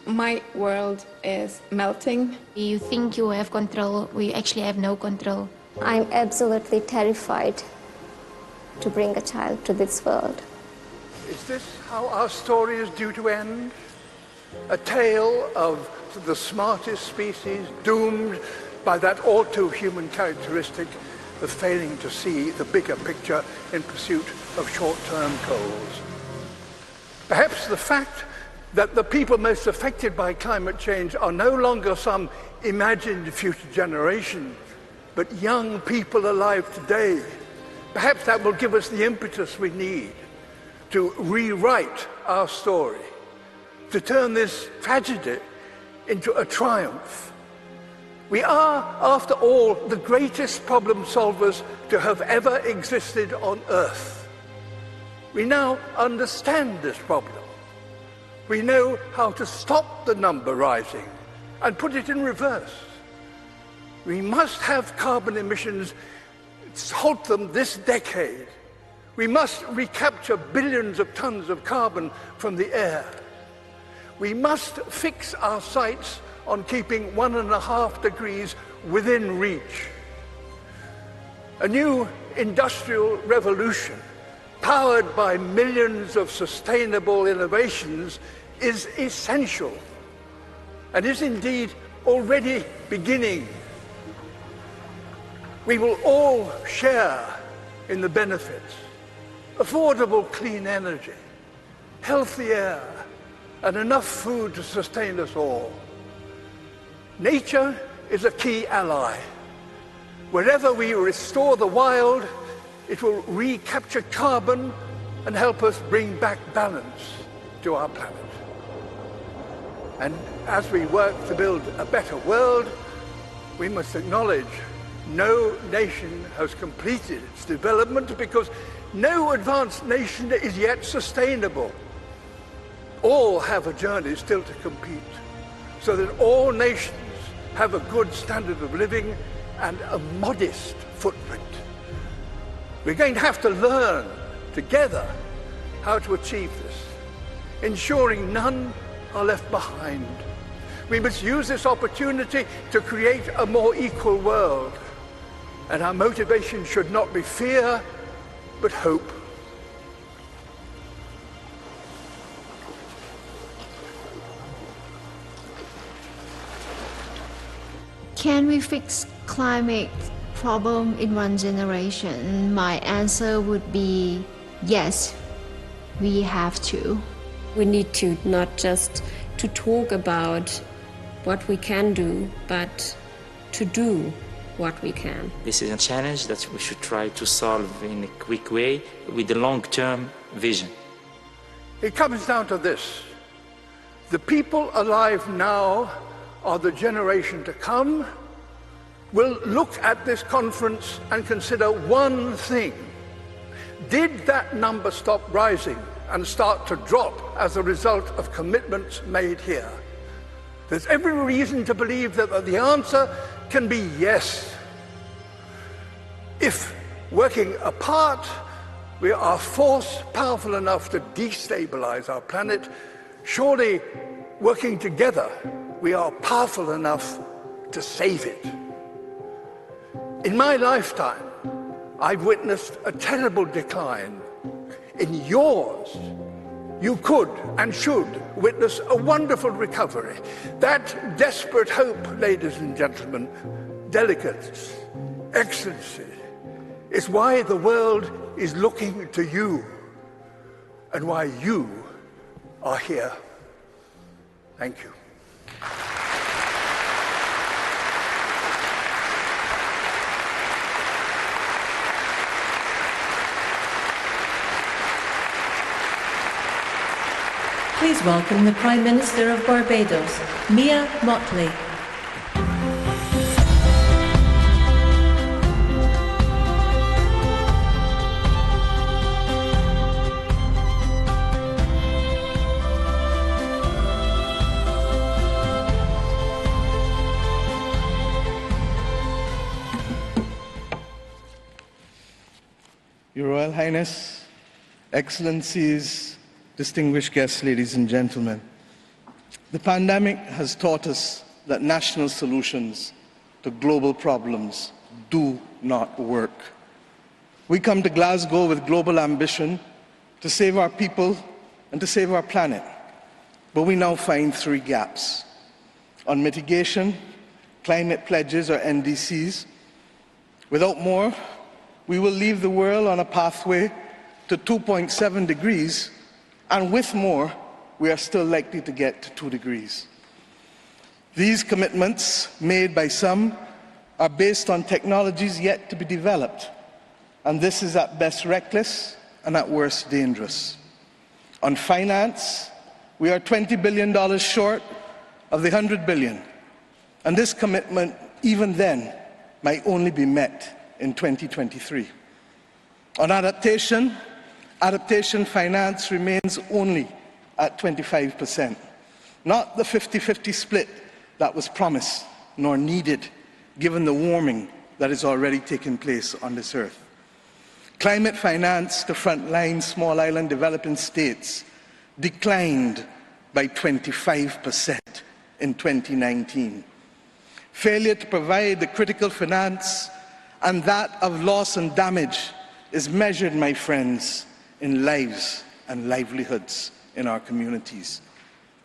My world is melting. You think you have control, we actually have no control. I'm absolutely terrified to bring a child to this world. Is this how our story is due to end? A tale of the smartest species doomed by that all-too-human characteristic of failing to see the bigger picture in pursuit of short-term goals. Perhaps the fact that the people most affected by climate change are no longer some imagined future generation, but young people alive today. Perhaps that will give us the impetus we need to rewrite our story, to turn this tragedy into a triumph. We are, after all, the greatest problem solvers to have ever existed on Earth. We now understand this problem. We know how to stop the number rising and put it in reverse. We must have carbon emissions, halt them this decade. We must recapture billions of tons of carbon from the air. We must fix our sights on keeping 1.5 degrees within reach. A new industrial revolution, powered by millions of sustainable innovations, is essential and is indeed already beginning. We will all share in the benefits. Affordable clean energy, healthy air, and enough food to sustain us all. Nature is a key ally. Wherever we restore the wild, it will recapture carbon and help us bring back balance to our planet. And as we work to build a better world, we must acknowledge no nation has completed its development because no advanced nation is yet sustainable. All have a journey still to compete, so that all nations have a good standard of living and a modest footprint. We're going to have to learn together how to achieve this, ensuring none are left behind. We must use this opportunity to create a more equal world, and our motivation should not be fear, but hope. Can we fix climate problem in one generation? My answer would be yes, we have to. We need to not just to talk about what we can do, but to do what we can. This is a challenge that we should try to solve in a quick way with a long-term vision. It comes down to this. The people alive now are the generation to come, will look at this conference and consider one thing. Did that number stop rising and start to drop as a result of commitments made here? There's every reason to believe that the answer can be yes. If working apart, we are force powerful enough to destabilize our planet, surely working together, we are powerful enough to save it. In my lifetime, I've witnessed a terrible decline. In yours, you could and should witness a wonderful recovery. That desperate hope, ladies and gentlemen, delegates, excellency, is why the world is looking to you and why you are here. Thank you. Please welcome the Prime Minister of Barbados, Mia Mottley. Your Royal Highness, Excellencies, distinguished guests, ladies and gentlemen, the pandemic has taught us that national solutions to global problems do not work. We come to Glasgow with global ambition to save our people and to save our planet, but we now find three gaps. On mitigation, climate pledges or NDCs. Without more, we will leave the world on a pathway to 2.7 degrees, and with more, we are still likely to get to 2 degrees. These commitments made by some are based on technologies yet to be developed, and this is at best reckless and at worst dangerous. On finance, we are $20 billion short of the $100 billion, and this commitment, even then, might only be met in 2023. On adaptation finance remains only at 25%, not the 50-50 split that was promised nor needed given the warming that is already taking place on this earth. Climate finance to frontline small island developing states declined by 25% in 2019. Failure to provide the critical finance and that of loss and damage is measured, my friends, in lives and livelihoods in our communities.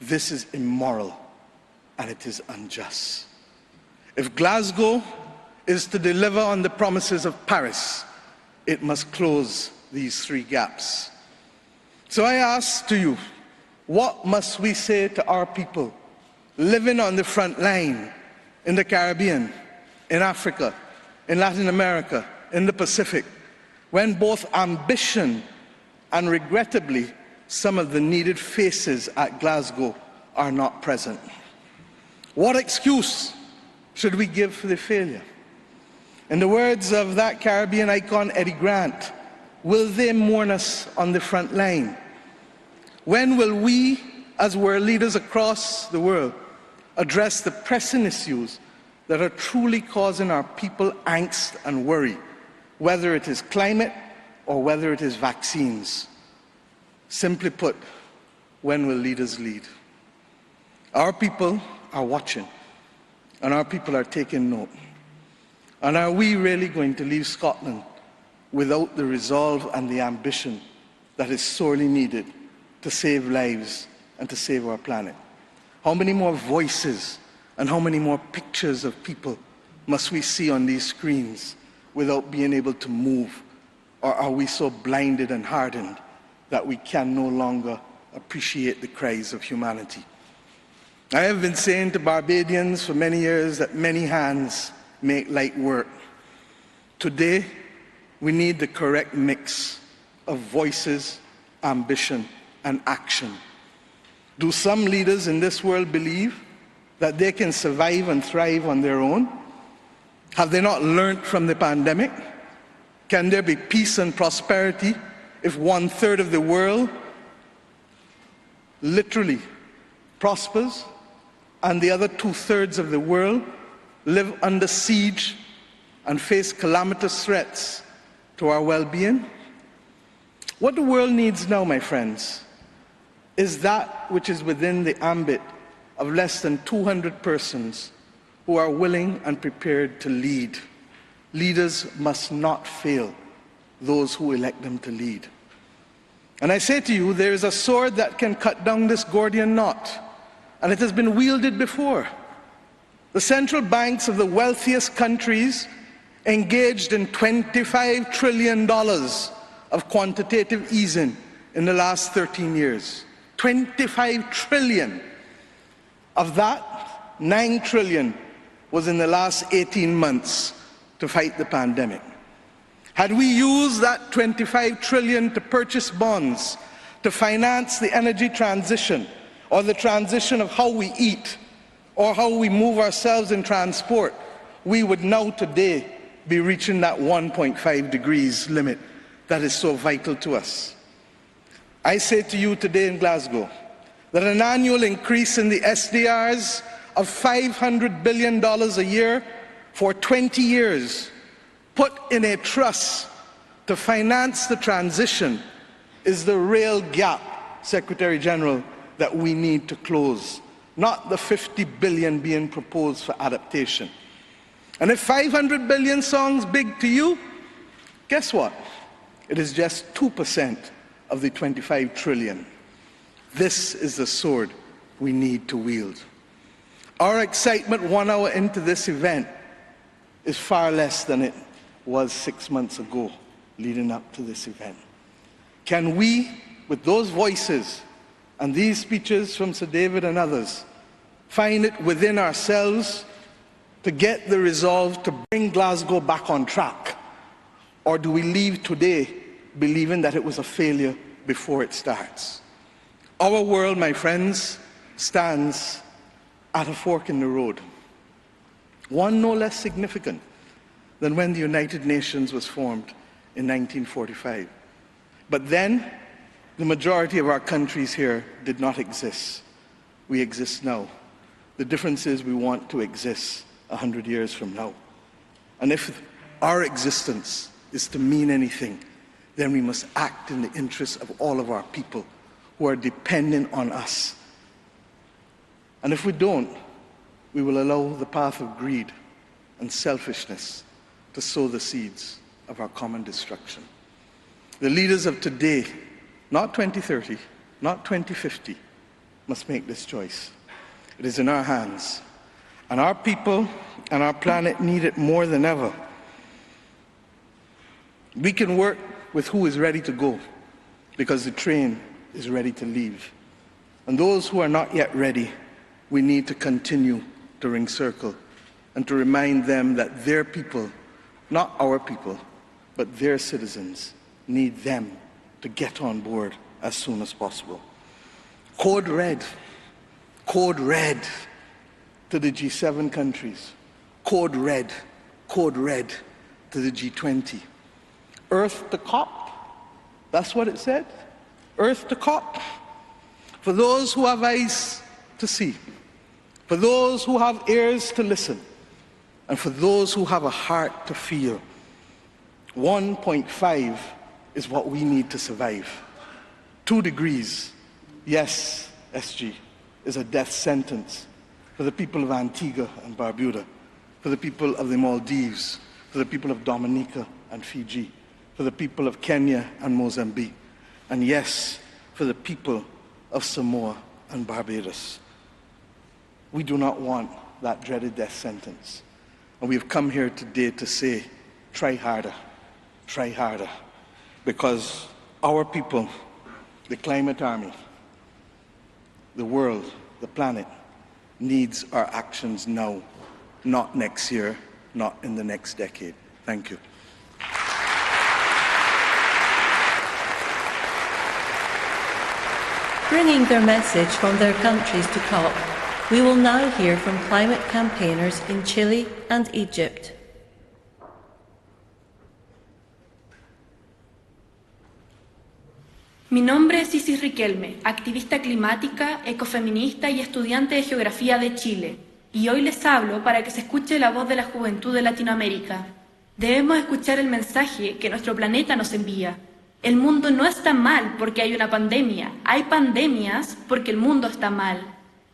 This is immoral and it is unjust. If Glasgow is to deliver on the promises of Paris, it must close these three gaps. So I ask to you, what must we say to our people living on the front line in the Caribbean, in Africa, in Latin America, in the Pacific, when both ambition and regrettably some of the needed faces at Glasgow are not present? What excuse should we give for the failure? In the words of that Caribbean icon Eddie Grant, will they mourn us on the front line? When will we, as world leaders across the world, address the pressing issues that are truly causing our people angst and worry, whether it is climate or whether it is vaccines? Simply put, when will leaders lead? Our people are watching, and our people are taking note. And are we really going to leave Scotland without the resolve and the ambition that is sorely needed to save lives and to save our planet? How many more voices and how many more pictures of people must we see on these screens without being able to move? Or are we so blinded and hardened that we can no longer appreciate the cries of humanity? I have been saying to Barbadians for many years that many hands make light work. Today, we need the correct mix of voices, ambition, and action. Do some leaders in this world believe that they can survive and thrive on their own? Have they not learned from the pandemic? Can there be peace and prosperity if 1/3 of the world literally prospers and the other 2/3 of the world live under siege and face calamitous threats to our well-being? What the world needs now, my friends, is that which is within the ambit of less than 200 persons who are willing and prepared to lead. Leaders must not fail those who elect them to lead. And I say to you, there is a sword that can cut down this Gordian knot, and it has been wielded before. The central banks of the wealthiest countries engaged in $25 trillion of quantitative easing in the last 13 years. 25 trillion. Of that, 9 trillion was in the last 18 months to fight the pandemic. Had we used that 25 trillion to purchase bonds, to finance the energy transition, or the transition of how we eat, or how we move ourselves in transport, we would now today be reaching that 1.5 degrees limit that is so vital to us. I say to you today in Glasgow that an annual increase in the SDRs of $500 billion a year for 20 years, put in a trust to finance the transition, is the real gap, Secretary General, that we need to close, not the 50 billion being proposed for adaptation. And if 500 billion sounds big to you, guess what? It is just 2% of the 25 trillion. This is the sword we need to wield. Our excitement 1 hour into this event is far less than it was 6 months ago leading up to this event. Can we, with those voices and these speeches from Sir David and others, find it within ourselves to get the resolve to bring Glasgow back on track? Or do we leave today believing that it was a failure before it starts? Our world, my friends, stands at a fork in the road. One no less significant than when the United Nations was formed in 1945. But then, the majority of our countries here did not exist. We exist now. The difference is we want to exist 100 years from now. And if our existence is to mean anything, then we must act in the interests of all of our people who are dependent on us. And if we don't, we will allow the path of greed and selfishness to sow the seeds of our common destruction. The leaders of today, not 2030, not 2050, must make this choice. It is in our hands, and our people and our planet need it more than ever. We can work with who is ready to go, because the train is ready to leave. And those who are not yet ready, we need to continue to ring circle and to remind them that their people, not our people, but their citizens, need them to get on board as soon as possible. Code red to the G7 countries. Code red to the G20. Earth to COP, that's what it said. Earth to COP. For those who have eyes to see, for those who have ears to listen, and for those who have a heart to feel, 1.5 is what we need to survive. 2 degrees, yes, SG, is a death sentence for the people of Antigua and Barbuda, for the people of the Maldives, for the people of Dominica and Fiji, for the people of Kenya and Mozambique, and yes, for the people of Samoa and Barbados. We do not want that dreaded death sentence. And we've come here today to say, try harder, because our people, the climate army, the world, the planet, needs our actions now, not next year, not in the next decade. Thank you. Bringing their message from their countries to COP, we will now hear from climate campaigners in Chile and Egypt. Mi nombre es Isis Riquelme, activista climática, ecofeminista y estudiante de Geografía de Chile, y hoy les hablo para que se escuche la voz de la juventud de Latinoamérica. Debemos escuchar el mensaje que nuestro planeta nos envía. El mundo no está mal porque hay una pandemia, hay pandemias porque el mundo está mal.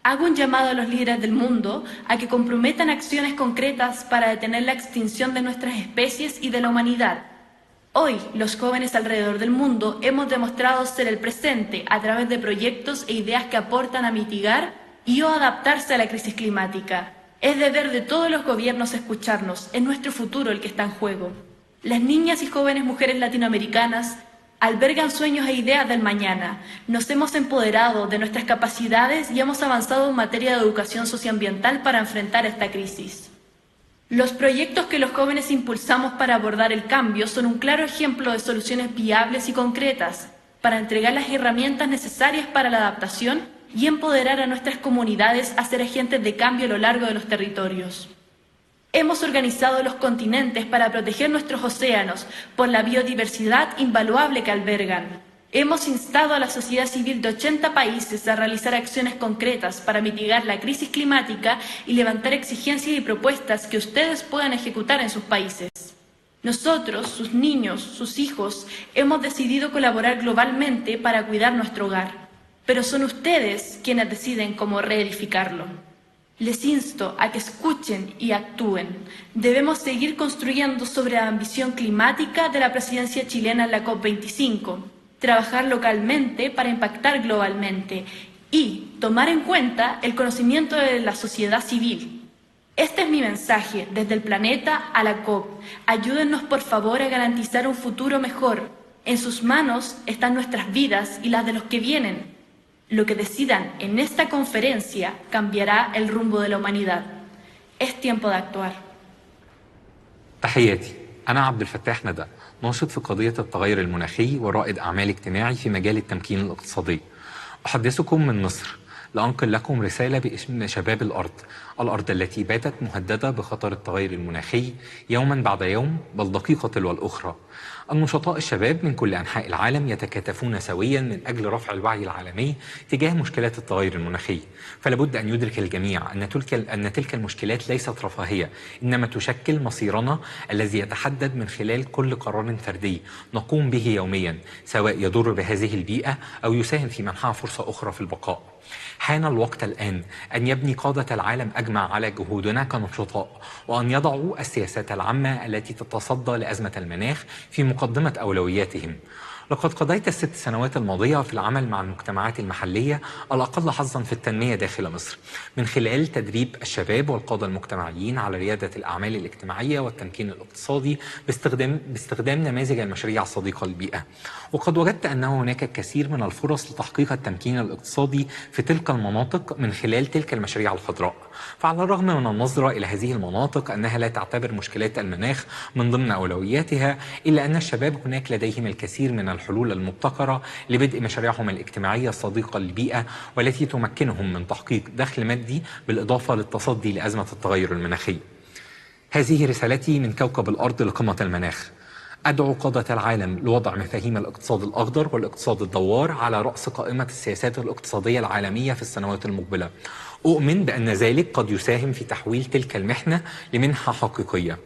Hago un llamado a los líderes del mundo a que comprometan acciones concretas para detener la extinción de nuestras especies y de la humanidad. Hoy, los jóvenes alrededor del mundo hemos demostrado ser el presente a través de proyectos e ideas que aportan a mitigar y o adaptarse a la crisis climática. Es deber de todos los gobiernos escucharnos, es nuestro futuro el que está en juego. Las niñas y jóvenes mujeres latinoamericanas albergan sueños e ideas del mañana. Nos hemos empoderado de nuestras capacidades y hemos avanzado en materia de educación socioambiental para enfrentar esta crisis. Los proyectos que los jóvenes impulsamos para abordar el cambio son un claro ejemplo de soluciones viables y concretas para entregar las herramientas necesarias para la adaptación y empoderar a nuestras comunidades a ser agentes de cambio a lo largo de los territorios. Hemos organizado los continentes para proteger nuestros océanos por la biodiversidad invaluable que albergan. Hemos instado a la sociedad civil de 80 países a realizar acciones concretas para mitigar la crisis climática y levantar exigencias y propuestas que ustedes puedan ejecutar en sus países. Nosotros, sus niños, sus hijos, hemos decidido colaborar globalmente para cuidar nuestro hogar. Pero son ustedes quienes deciden cómo reedificarlo. Les insto a que escuchen y actúen. Debemos seguir construyendo sobre la ambición climática de la presidencia chilena en la COP25. Trabajar localmente para impactar globalmente y tomar en cuenta el conocimiento de la sociedad civil. Este es mi mensaje desde el planeta a la COP. Ayúdennos por favor a garantizar un futuro mejor. En sus manos están nuestras vidas y las de los que vienen. Lo que decidan en esta conferencia cambiará el rumbo de la humanidad. Es tiempo de actuar. تحياتي، أنا عبد الفتاح ندى، ناشط في قضية التغير المناخي ورائد أعمال اجتماعي في مجال التمكين الاقتصادي. أحدثكم من مصر لأنقل لكم رسالة باسم شباب الأرض التي باتت مهددة بخطر التغير المناخي يوما بعد يوم، بل دقيقة تلو الأخرى. النشطاء الشباب من كل أنحاء العالم يتكاتفون سويا من أجل رفع الوعي العالمي تجاه مشكلات التغير المناخي. فلابد أن يدرك الجميع أن تلك المشكلات ليست رفاهية، إنما تشكل مصيرنا الذي يتحدد من خلال كل قرار فردي نقوم به يوميا، سواء يضر بهذه البيئة أو يساهم في منحها فرصة أخرى في البقاء. حان الوقت الآن أن يبني قادة العالم أجمع على جهودنا كنشطاء، وأن يضعوا السياسات العامة التي تتصدى لأزمة المناخ في مقدمة أولوياتهم. لقد قضيت ال6 سنوات الماضية في العمل مع المجتمعات المحلية الأقل حظا في التنمية داخل مصر، من خلال تدريب الشباب والقادة المجتمعيين على ريادة الأعمال الاجتماعية والتمكين الاقتصادي باستخدام نماذج المشاريع الصديقة للبيئة. وقد وجدت أن هناك الكثير من الفرص لتحقيق التمكين الاقتصادي في تلك المناطق من خلال تلك المشاريع الخضراء. فعلى الرغم من النظرة إلى هذه المناطق أنها لا تعتبر مشكلات المناخ من ضمن أولوياتها، إلا أن الشباب هناك لديهم الكثير من الحلول المبتكرة لبدء مشاريعهم الاجتماعية الصديقة للبيئة، والتي تمكنهم من تحقيق دخل مادي بالإضافة للتصدي لأزمة التغير المناخي. هذه رسالتي من كوكب الأرض لقمة المناخ. أدعو قادة العالم لوضع مفاهيم الاقتصاد الأخضر والاقتصاد الدوار على رأس قائمة السياسات الاقتصادية العالمية في السنوات المقبلة. أؤمن بأن ذلك قد يساهم في تحويل تلك المحنة لمنحة حقيقية.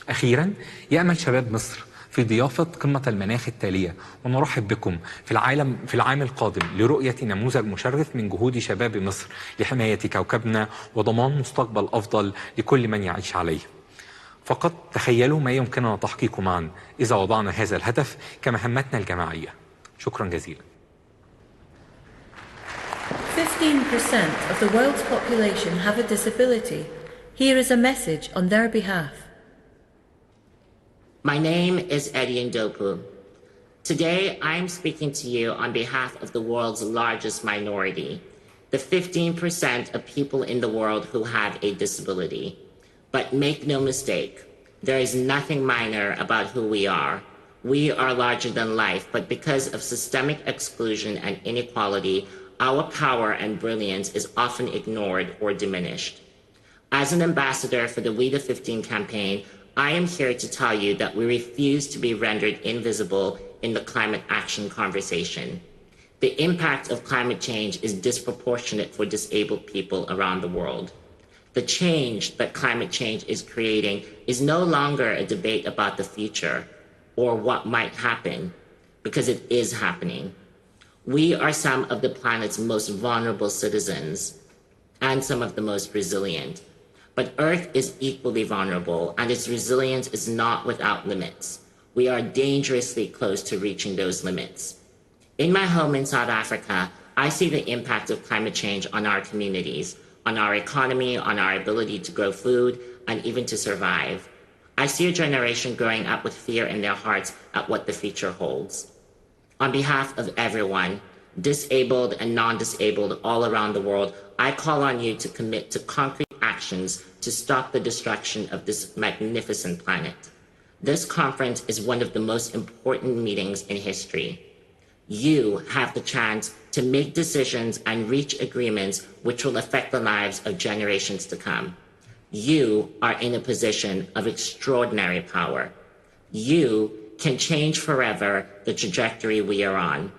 أخيرا، يأمل شباب مصر في ضيافة قمة المناخ التالية، ونرحب بكم في العام القادم لرؤية نموذج مشرف من جهود شباب مصر لحماية كوكبنا وضمان مستقبل أفضل لكل من يعيش عليه. فقط تخيلوا ما يمكننا تحقيقه معا إذا وضعنا هذا الهدف كمهمتنا الجماعية. شكرا جزيلا. 15% of the world's population have a disability. Here is a message on their behalf. My name is Eddie Ndoku. Today, I'm speaking to you on behalf of the world's largest minority, the 15% of people in the world who have a disability. But make no mistake, there is nothing minor about who we are. We are larger than life, but because of systemic exclusion and inequality, our power and brilliance is often ignored or diminished. As an ambassador for the We the 15 campaign, I am here to tell you that we refuse to be rendered invisible in the climate action conversation. The impact of climate change is disproportionate for disabled people around the world. The change that climate change is creating is no longer a debate about the future or what might happen, because it is happening. We are some of the planet's most vulnerable citizens and some of the most resilient. But Earth is equally vulnerable, and its resilience is not without limits. We are dangerously close to reaching those limits. In my home in South Africa, I see the impact of climate change on our communities, on our economy, on our ability to grow food, and even to survive. I see a generation growing up with fear in their hearts at what the future holds. On behalf of everyone, disabled and non-disabled all around the world, I call on you to commit to concrete actions to stop the destruction of this magnificent planet. This conference is one of the most important meetings in history. You have the chance to make decisions and reach agreements which will affect the lives of generations to come. You are in a position of extraordinary power. You can change forever the trajectory we are on.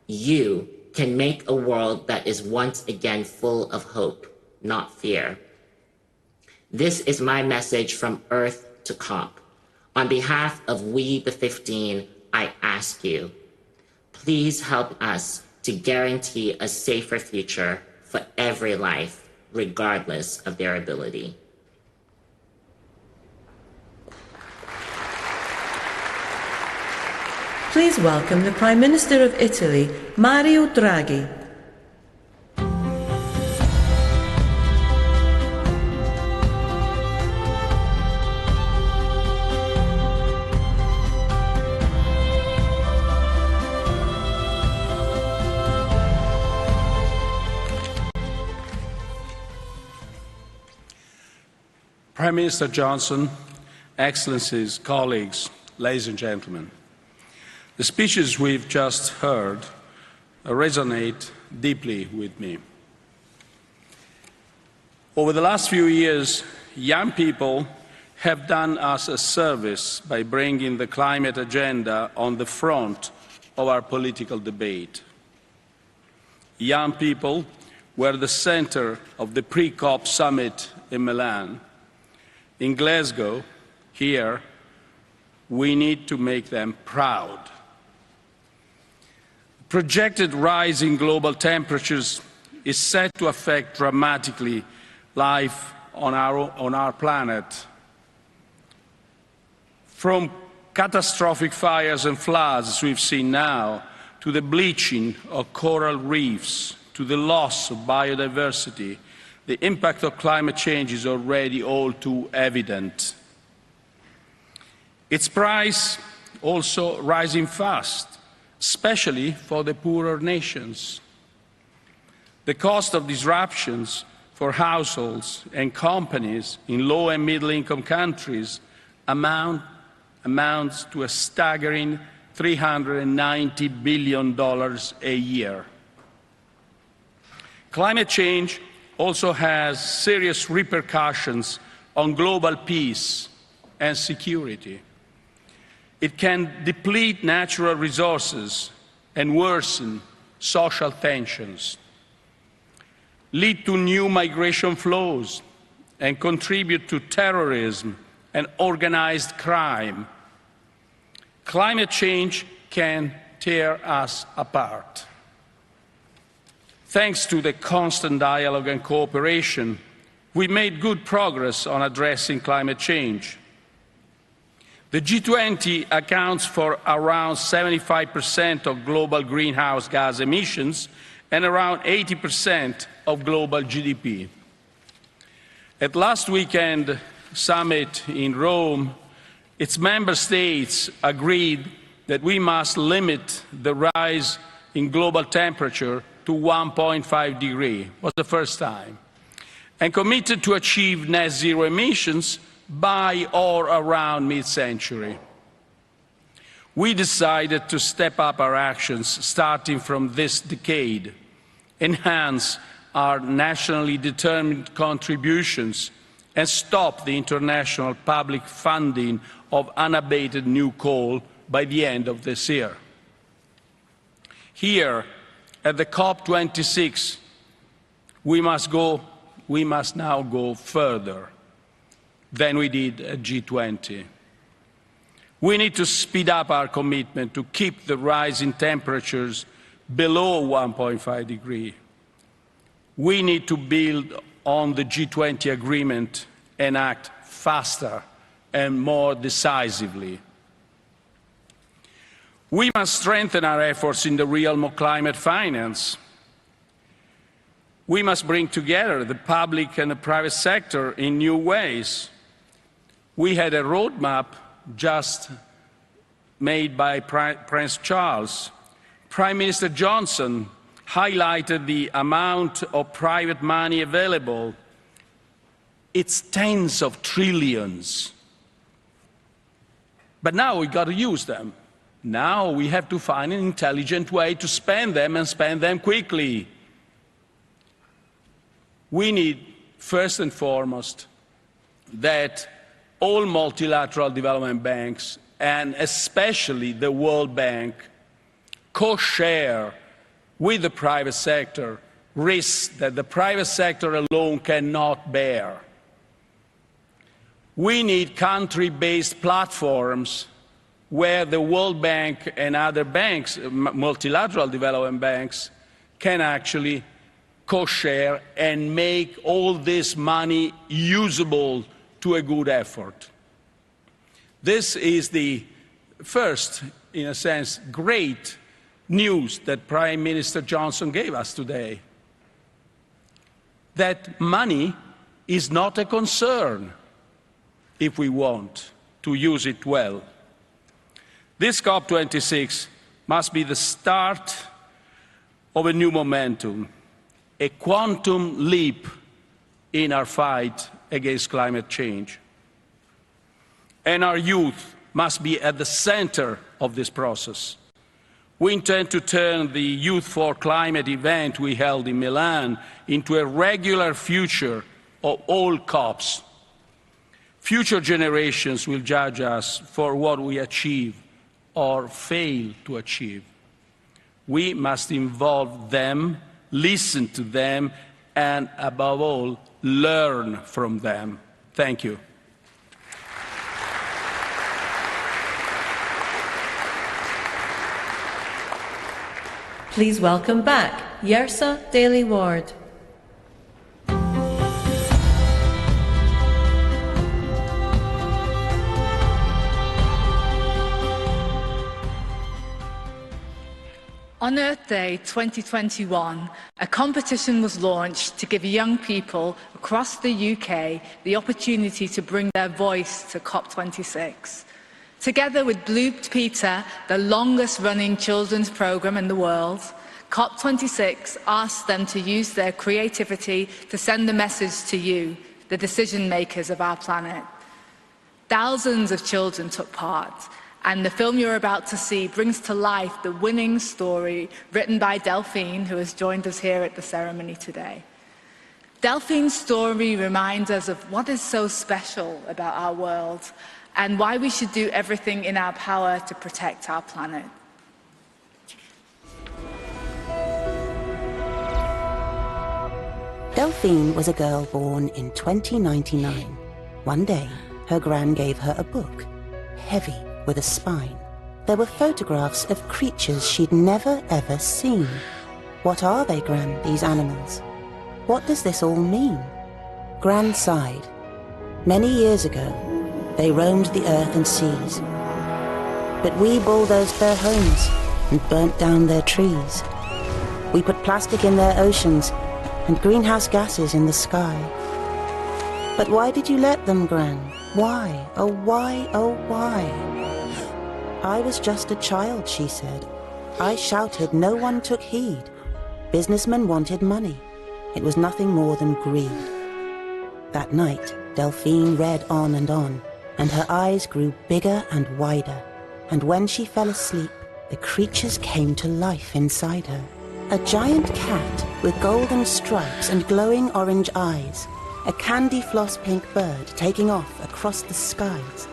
You can make a world that is once again full of hope, not fear. This is my message from Earth to COP. On behalf of We the 15, I ask you, please help us to guarantee a safer future for every life, regardless of their ability. Please welcome the Prime Minister of Italy, Mario Draghi. Prime Minister Johnson, Excellencies, colleagues, ladies and gentlemen, the speeches we've just heard resonate deeply with me. Over the last few years, young people have done us a service by bringing the climate agenda on the front of our political debate. Young people were the center of the pre-COP summit in Milan. In Glasgow, here, we need to make them proud. Projected rise in global temperatures is set to affect dramatically life on our planet. From catastrophic fires and floods we've seen now, to the bleaching of coral reefs, to the loss of biodiversity, the impact of climate change is already all too evident. Its price also rising fast, especially for the poorer nations. The cost of disruptions for households and companies in low and middle-income countries amounts to a staggering $390 billion a year. Climate change also has serious repercussions on global peace and security. It can deplete natural resources and worsen social tensions, lead to new migration flows, and contribute to terrorism and organized crime. Climate change can tear us apart. Thanks to the constant dialogue and cooperation, we made good progress on addressing climate change. The G20 accounts for around 75% of global greenhouse gas emissions and around 80% of global GDP. At last weekend's summit in Rome, its member states agreed that we must limit the rise in global temperature to 1.5 degrees. It was the first time. And committed to achieve net zero emissions by or around mid-century. We decided to step up our actions starting from this decade. enhance our nationally determined contributions, and stop the international public funding of unabated new coal by the end of this year. Here, at the COP26, we must now go further than we did at G20. We need to speed up our commitment to keep the rise in temperatures below 1.5 degrees. We need to build on the G20 agreement and act faster and more decisively. We must strengthen our efforts in the realm of climate finance. We must bring together the public and the private sector in new ways. We had a roadmap just made by Prince Charles. Prime Minister Johnson highlighted the amount of private money available. It's tens of trillions. But now we've got to use them. Now we have to find an intelligent way to spend them and spend them quickly. We need, first and foremost, that all multilateral development banks, and especially the World Bank, co-share with the private sector risks that the private sector alone cannot bear. We need country-based platforms where the World Bank and other banks, multilateral development banks, can actually co-share and make all this money usable to a good effort. This is the first, in a sense, great news that Prime Minister Johnson gave us today. That money is not a concern if we want to use it well. This COP26 must be the start of a new momentum, a quantum leap in our fight against climate change. And our youth must be at the center of this process. We intend to turn the Youth for Climate event we held in Milan into a regular feature of all COPs. Future generations will judge us for what we achieve or fail to achieve. We must involve them, listen to them, and above all, learn from them. Thank you. Please welcome back Yersa Daly-Ward. On Earth Day 2021, a competition was launched to give young people across the UK the opportunity to bring their voice to COP26. Together with Blue Peter, the longest-running children's programme in the world, COP26 asked them to use their creativity to send a message to you, the decision-makers of our planet. Thousands of children took part, and the film you're about to see brings to life the winning story written by Delphine, who has joined us here at the ceremony today. Delphine's story reminds us of what is so special about our world and why we should do everything in our power to protect our planet. Delphine was a girl born in 2099. One day, her gran gave her a book, heavy with a spine. There were photographs of creatures she'd never ever seen. What are they, Gran, these animals? What does this all mean? Gran sighed. Many years ago, they roamed the earth and seas. But we bulldozed their homes and burnt down their trees. We put plastic in their oceans and greenhouse gases in the sky. But why did you let them, Gran? Why? Oh, why? Oh, why? I was just a child, she said. I shouted, no one took heed. Businessmen wanted money. It was nothing more than greed. That night, Delphine read on, and her eyes grew bigger and wider. And when she fell asleep, the creatures came to life inside her. A giant cat with golden stripes and glowing orange eyes. A candy floss pink bird taking off across the skies.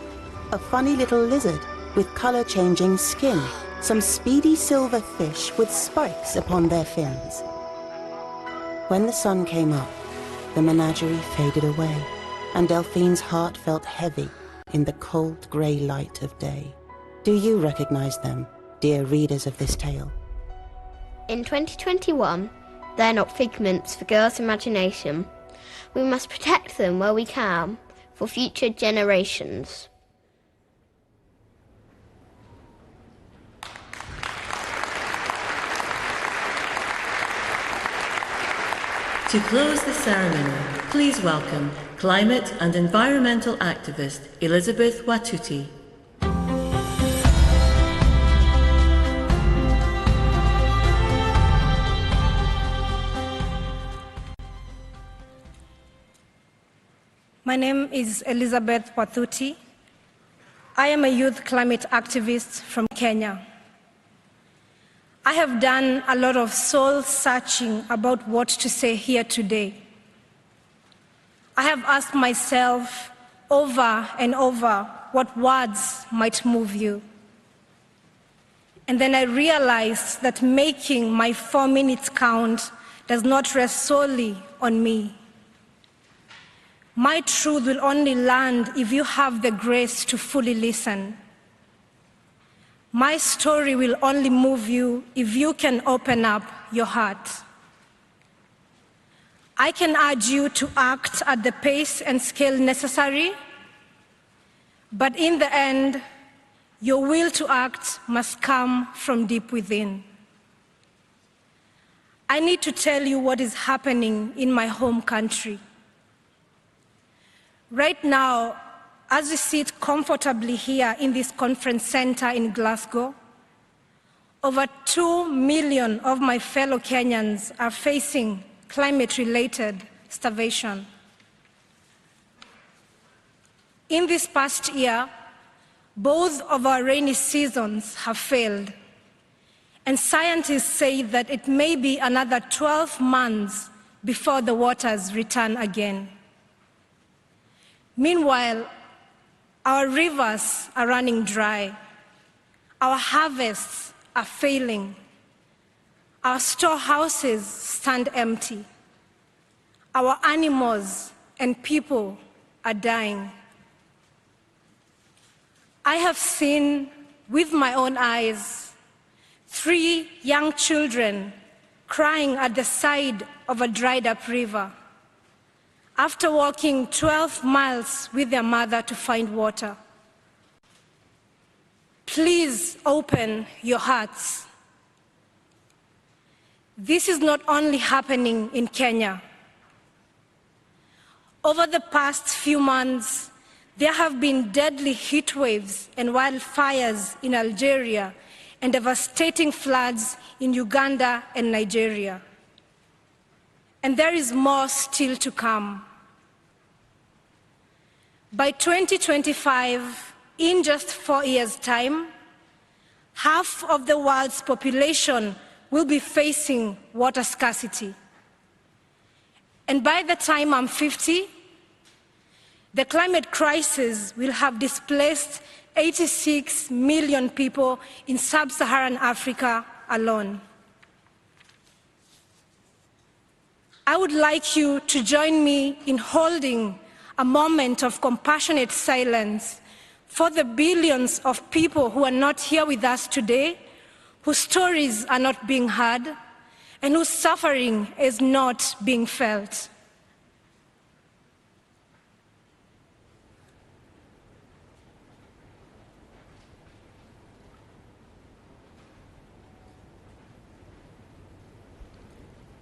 A funny little lizard with color-changing skin. Some speedy silver fish with spikes upon their fins. When the sun came up, the menagerie faded away, and Delphine's heart felt heavy in the cold grey light of day. Do you recognize them, dear readers of this tale? In 2021, they're not figments for girls' imagination. We must protect them where we can for future generations. To close the ceremony, please welcome climate and environmental activist Elizabeth Watuti. My name is Elizabeth Pathuti. I am a youth climate activist from Kenya. I have done a lot of soul-searching about what to say here today. I have asked myself over and over what words might move you. And then I realized that making my 4 minutes count does not rest solely on me. My truth will only land if you have the grace to fully listen. My story will only move you if you can open up your heart. I can urge you to act at the pace and scale necessary, but in the end, your will to act must come from deep within. I need to tell you what is happening in my home country. Right now, as we sit comfortably here in this conference center in Glasgow, over 2 million of my fellow Kenyans are facing climate-related starvation. In this past year, both of our rainy seasons have failed, and scientists say that it may be another 12 months before the waters return again. Meanwhile, our rivers are running dry, our harvests are failing, our storehouses stand empty, our animals and people are dying. I have seen with my own eyes 3 young children crying at the side of a dried-up river after walking 12 miles with their mother to find water. Please open your hearts. This is not only happening in Kenya. Over the past few months, there have been deadly heat waves and wildfires in Algeria and devastating floods in Uganda and Nigeria. And there is more still to come. By 2025, in just 4 years' time, half of the world's population will be facing water scarcity. And by the time I'm 50, the climate crisis will have displaced 86 million people in sub-Saharan Africa alone. I would like you to join me in holding a moment of compassionate silence for the billions of people who are not here with us today, whose stories are not being heard, and whose suffering is not being felt.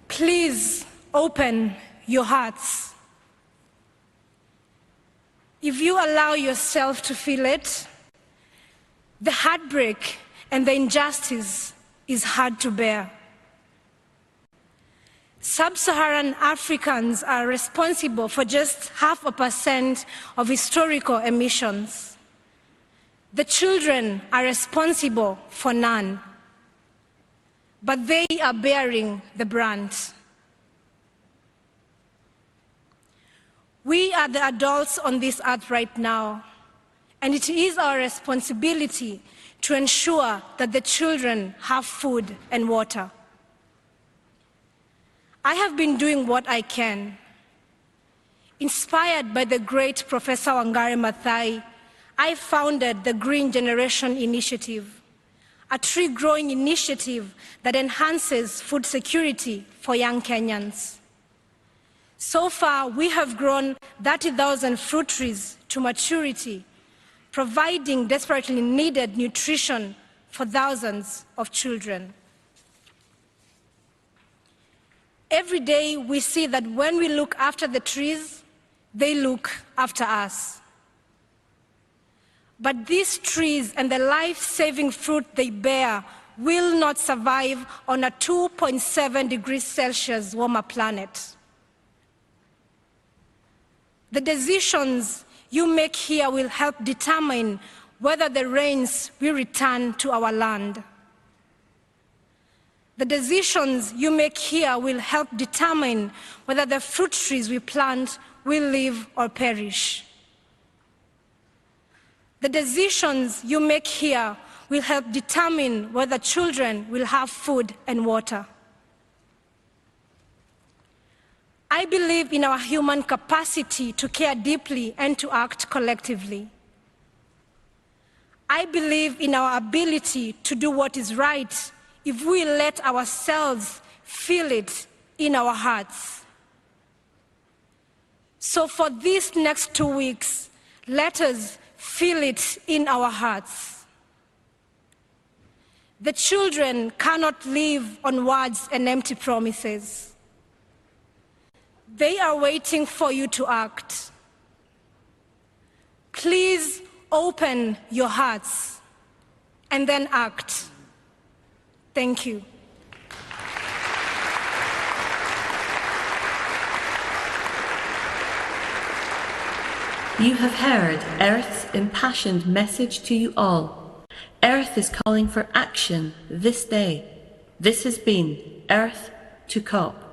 Please open your hearts. If you allow yourself to feel it, the heartbreak and the injustice is hard to bear. Sub-Saharan Africans are responsible for just 0.5% of historical emissions. The children are responsible for none. but they are bearing the brunt. We are the adults on this earth right now, and it is our responsibility to ensure that the children have food and water. I have been doing what I can. Inspired by the great Professor Wangari Maathai, I founded the Green Generation Initiative, a tree-growing initiative that enhances food security for young Kenyans. So far, we have grown 30,000 fruit trees to maturity, providing desperately needed nutrition for thousands of children. Every day, we see that when we look after the trees, they look after us. But these trees and the life-saving fruit they bear will not survive on a 2.7 degrees Celsius warmer planet. The decisions you make here will help determine whether the rains will return to our land. The decisions you make here will help determine whether the fruit trees we plant will live or perish. The decisions you make here will help determine whether children will have food and water. I believe in our human capacity to care deeply and to act collectively. I believe in our ability to do what is right if we let ourselves feel it in our hearts. So for these next 2 weeks, let us feel it in our hearts. The children cannot live on words and empty promises. They are waiting for you to act. Please open your hearts and then act. Thank you. You have heard Earth's impassioned message to you all. Earth is calling for action this day. This has been Earth to COP.